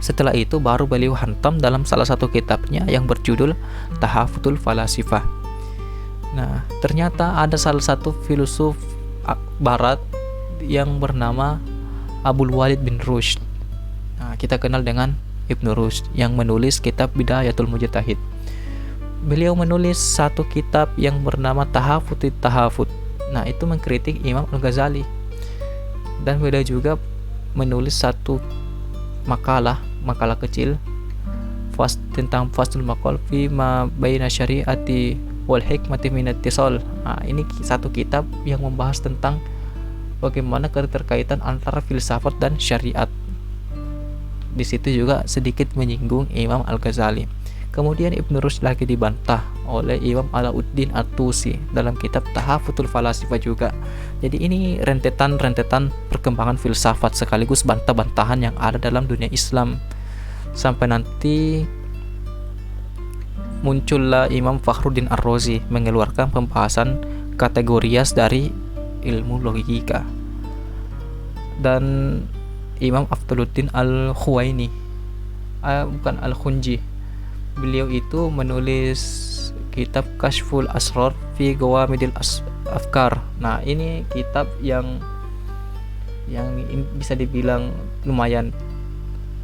Setelah itu baru beliau hantam dalam salah satu kitabnya yang berjudul Tahafutul Falasifah. Nah, ternyata ada salah satu filosof barat yang bernama Abul Walid bin Rushd. Nah, kita kenal dengan Ibnu Rushd yang menulis kitab Bidayatul Mujtahid. Beliau menulis satu kitab yang bernama Tahafutit Tahafut. Nah, itu mengkritik Imam Al-Ghazali. Dan beliau juga menulis satu makalah kecil tentang Faslul Maqal fi ma baina syariati wal hikmati minat tisol. Nah, ini satu kitab yang membahas tentang bagaimana keterkaitan antara filsafat dan syariat. Di situ juga sedikit menyinggung Imam Al-Ghazali. Kemudian Ibnu Rushd lagi dibantah oleh Imam Alauddin At-Tusi dalam kitab Tahafutul Falasifah juga. Jadi ini rentetan perkembangan filsafat sekaligus bantah-bantahan yang ada dalam dunia Islam. Sampai nanti muncullah Imam Fakhruddin Ar-Razi mengeluarkan pembahasan kategorias dari ilmu logika. Dan Imam Afdaluddin Al-Khuwaini, bukan Al-Khunji, beliau itu menulis kitab Kashful Asrar fi Gawamidil Afkar. Nah, ini kitab yang bisa dibilang lumayan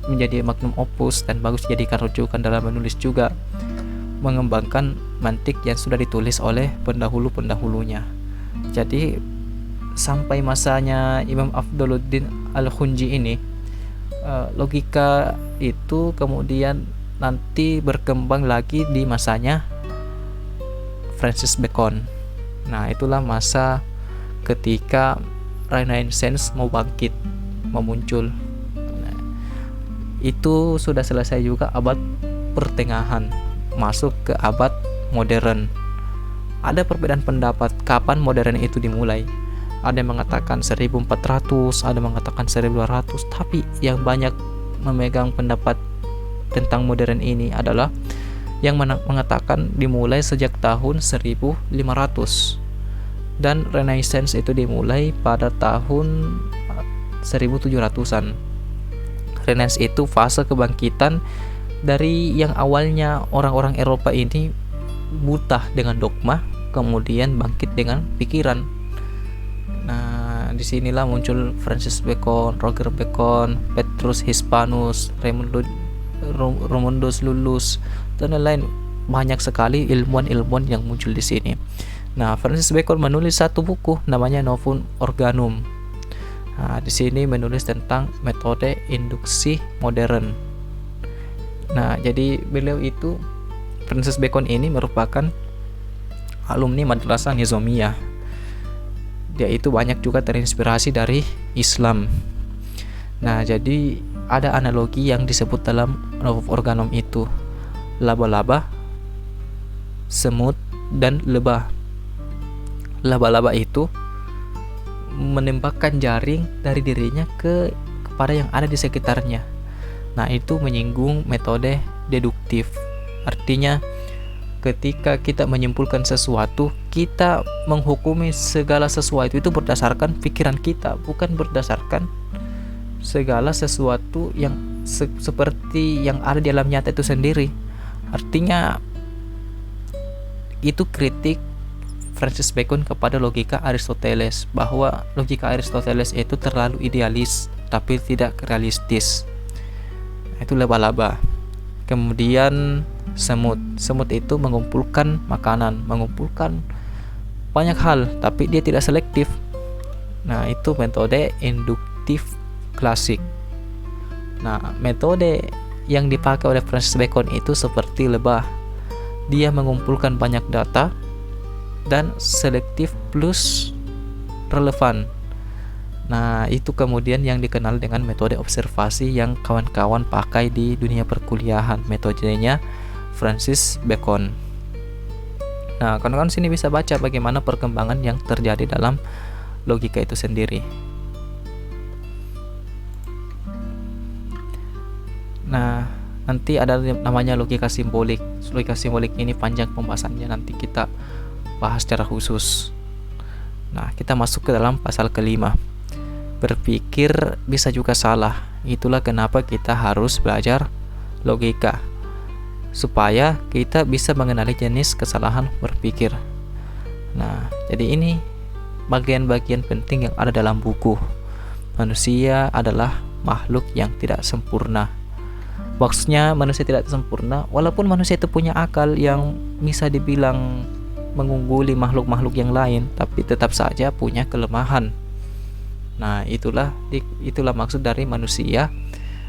menjadi magnum opus dan bagus dijadikan rujukan dalam menulis juga, mengembangkan mantik yang sudah ditulis oleh pendahulu-pendahulunya. Jadi sampai masanya Imam Afdaluddin Al-Khunji ini, logika itu kemudian nanti berkembang lagi di masanya Francis Bacon. Nah, itulah masa ketika Renaissance mau muncul. Nah, itu sudah selesai juga abad pertengahan, masuk ke abad modern. Ada perbedaan pendapat kapan modern itu dimulai. Ada yang mengatakan 1400, ada yang mengatakan 1200, tapi yang banyak memegang pendapat tentang modern ini adalah yang mengatakan dimulai sejak tahun 1500 dan Renaissance itu dimulai pada tahun 1700-an. Renaissance itu fase kebangkitan dari yang awalnya orang-orang Eropa ini buta dengan dogma, kemudian bangkit dengan pikiran. Nah, disinilah muncul Francis Bacon, Roger Bacon, Petrus Hispanus, Romulus Lulus, dan lain-lain. Banyak sekali ilmuwan-ilmuwan yang muncul di sini. Nah, Francis Bacon menulis satu buku namanya Novum Organum. Nah, di sini menulis tentang metode induksi modern. Nah, jadi beliau itu, Francis Bacon ini merupakan alumni Madrasah Nizamiyah. Dia itu banyak juga terinspirasi dari Islam. Nah, jadi ada analogi yang disebut dalam Novum Organum itu, laba-laba, semut, dan lebah. laba-laba itu menembakkan jaring dari dirinya kepada yang ada di sekitarnya. Nah, itu menyinggung metode deduktif. Artinya ketika kita menyimpulkan sesuatu, kita menghukumi segala sesuatu itu berdasarkan pikiran kita, bukan berdasarkan segala sesuatu yang seperti yang ada di alam nyata itu sendiri. Artinya itu kritik Francis Bacon kepada logika Aristoteles, bahwa logika Aristoteles itu terlalu idealis tapi tidak realistis. Itu laba-laba. Kemudian semut itu mengumpulkan makanan, mengumpulkan banyak hal, tapi dia tidak selektif. Nah, itu metode induktif klasik. Nah, metode yang dipakai oleh Francis Bacon itu seperti lebah. Dia mengumpulkan banyak data dan selektif plus relevan. Nah, itu kemudian yang dikenal dengan metode observasi yang kawan-kawan pakai di dunia perkuliahan. Metodenya Francis Bacon. Nah, kawan-kawan sini bisa baca bagaimana perkembangan yang terjadi dalam logika itu sendiri. Nah, nanti ada namanya logika simbolik. Logika simbolik ini panjang pembahasannya, nanti kita bahas secara khusus. Nah, kita masuk ke dalam pasal kelima. Berpikir bisa juga salah. Itulah kenapa kita harus belajar logika, supaya kita bisa mengenali jenis kesalahan berpikir. Nah, jadi ini bagian-bagian penting yang ada dalam buku. Manusia adalah makhluk yang tidak sempurna. Maksudnya manusia tidak sempurna, walaupun manusia itu punya akal yang bisa dibilang mengungguli makhluk-makhluk yang lain, tapi tetap saja punya kelemahan. Nah, itulah maksud dari manusia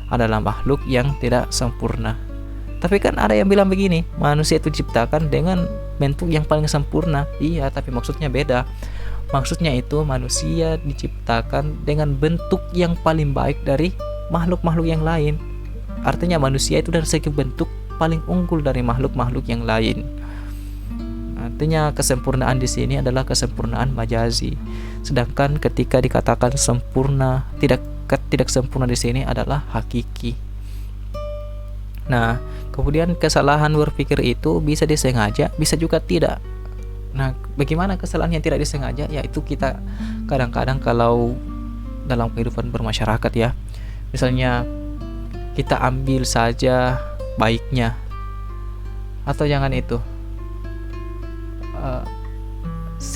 adalah makhluk yang tidak sempurna. Tapi kan ada yang bilang begini, manusia itu diciptakan dengan bentuk yang paling sempurna. Iya, tapi maksudnya beda. Maksudnya itu manusia diciptakan dengan bentuk yang paling baik dari makhluk-makhluk yang lain. Artinya manusia itu dari segi bentuk paling unggul dari makhluk-makhluk yang lain. Artinya kesempurnaan di sini adalah kesempurnaan majazi. Sedangkan ketika dikatakan sempurna, tidak sempurna di sini adalah hakiki. Nah, kemudian kesalahan berpikir itu bisa disengaja, bisa juga tidak. Nah, bagaimana kesalahan yang tidak disengaja? Yaitu kita kadang-kadang kalau dalam kehidupan bermasyarakat ya, misalnya kita ambil saja baiknya, atau jangan itu,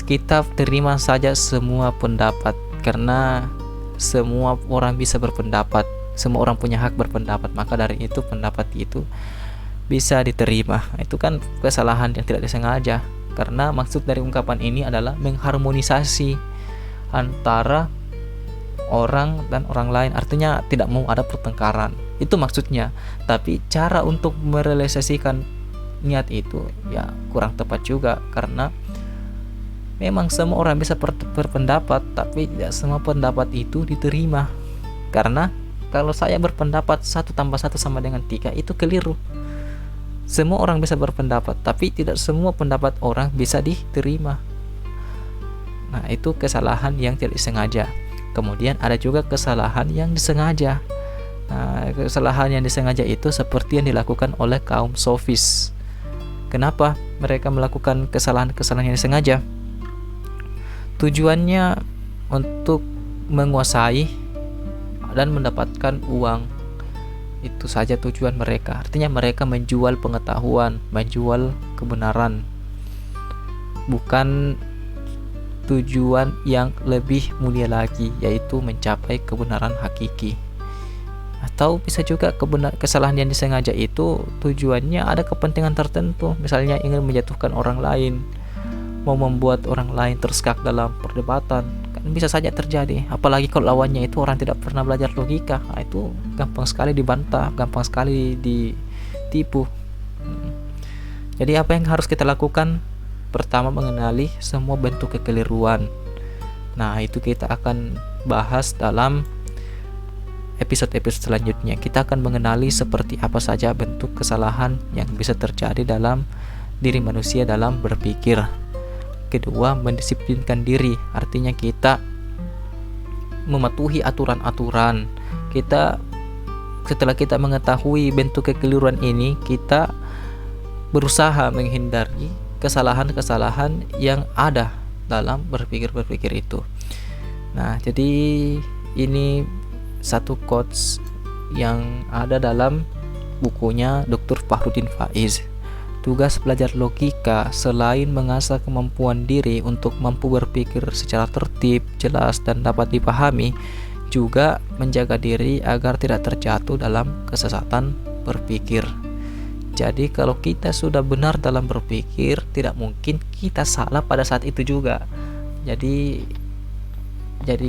kita terima saja semua pendapat, karena semua orang bisa berpendapat, semua orang punya hak berpendapat, maka dari itu pendapat itu bisa diterima. Itu kan kesalahan yang tidak disengaja, karena maksud dari ungkapan ini adalah mengharmonisasi antara orang dan orang lain, artinya tidak mau ada pertengkaran, itu maksudnya. Tapi cara untuk merealisasikan niat itu ya kurang tepat juga, karena memang semua orang bisa berpendapat, tapi tidak semua pendapat itu diterima. Karena kalau saya berpendapat 1 tambah 1 sama dengan 3, itu keliru. Semua orang bisa berpendapat, tapi tidak semua pendapat orang bisa diterima. Nah, itu kesalahan yang tidak disengaja. Kemudian ada juga kesalahan yang disengaja. Nah, kesalahan yang disengaja itu seperti yang dilakukan oleh kaum sofis. Kenapa mereka melakukan kesalahan-kesalahan yang disengaja? Tujuannya untuk menguasai dan mendapatkan uang. Itu saja tujuan mereka. Artinya mereka menjual pengetahuan, menjual kebenaran. Bukan tujuan yang lebih mulia lagi, yaitu mencapai kebenaran hakiki. Atau bisa juga kesalahan yang disengaja itu tujuannya ada kepentingan tertentu, misalnya ingin menjatuhkan orang lain, mau membuat orang lain terskak dalam perdebatan, kan bisa saja terjadi. Apalagi kalau lawannya itu orang tidak pernah belajar logika, nah, itu gampang sekali dibantah, gampang sekali ditipu. Jadi apa yang harus kita lakukan? Pertama, mengenali semua bentuk kekeliruan. Nah, itu kita akan bahas dalam episode-episode selanjutnya. Kita akan mengenali seperti apa saja bentuk kesalahan yang bisa terjadi dalam diri manusia dalam berpikir. kedua, mendisiplinkan diri. Artinya kita mematuhi aturan-aturan. Setelah kita mengetahui bentuk kekeliruan ini, kita berusaha menghindari kesalahan-kesalahan yang ada dalam berpikir itu. Nah, jadi ini satu quotes yang ada dalam bukunya Dr. Fahrudin Faiz. Tugas belajar logika selain mengasah kemampuan diri untuk mampu berpikir secara tertib, jelas, dan dapat dipahami, juga menjaga diri agar tidak terjatuh dalam kesesatan berpikir. Jadi kalau kita sudah benar dalam berpikir, tidak mungkin kita salah pada saat itu juga. Jadi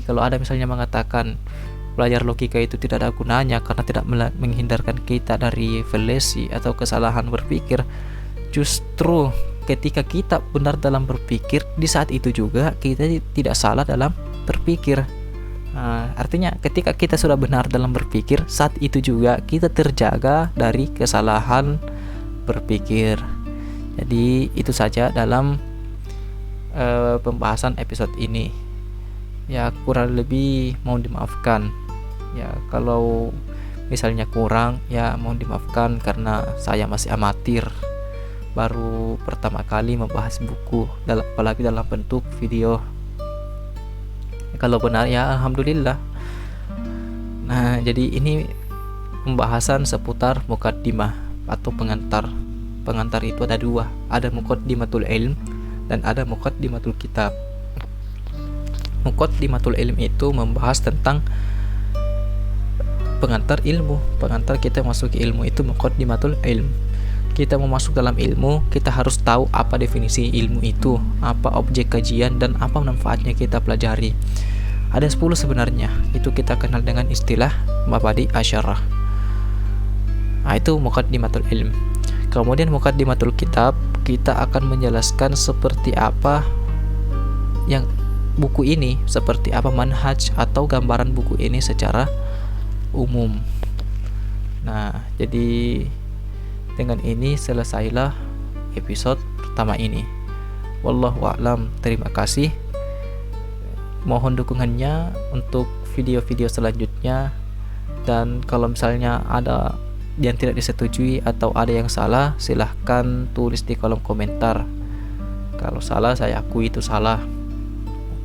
kalau ada misalnya mengatakan belajar logika itu tidak ada gunanya karena tidak menghindarkan kita dari fallacy atau kesalahan berpikir, justru ketika kita benar dalam berpikir, di saat itu juga kita tidak salah dalam berpikir. Artinya ketika kita sudah benar dalam berpikir, saat itu juga kita terjaga dari kesalahan berpikir. Jadi itu saja dalam pembahasan episode ini. Ya, kurang lebih mohon dimaafkan. Ya, kalau misalnya kurang, ya mohon dimaafkan karena saya masih amatir, baru pertama kali membahas buku, apalagi dalam bentuk video. Kalau benar ya alhamdulillah. Nah, jadi ini pembahasan seputar muqaddimah atau pengantar. Pengantar itu ada dua, ada muqaddimatul ilm dan ada muqaddimatul kitab. Muqaddimatul ilm itu membahas tentang pengantar ilmu. Pengantar kita masuk ke ilmu itu muqaddimatul ilm. Kita mau masuk dalam ilmu, kita harus tahu apa definisi ilmu itu, apa objek kajian, dan apa manfaatnya kita pelajari. Ada 10 sebenarnya, itu kita kenal dengan istilah mabadi asyarah. Nah, itu muqaddimatul ilm. Kemudian muqaddimatul kitab, kita akan menjelaskan seperti apa yang buku ini, seperti apa manhaj atau gambaran buku ini secara umum. Nah, jadi dengan ini selesailah episode pertama ini. Wallahu a'lam. Terima kasih. Mohon dukungannya untuk video-video selanjutnya. Dan kalau misalnya ada yang tidak disetujui atau ada yang salah, silahkan tulis di kolom komentar. Kalau salah, saya akui itu salah.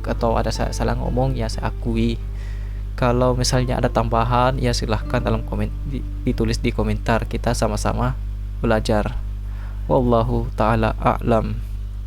Atau ada saya salah ngomong, ya saya akui. Kalau misalnya ada tambahan, ya silahkan ditulis di komentar. Kita sama-sama belajar. Wallahu ta'ala a'lam.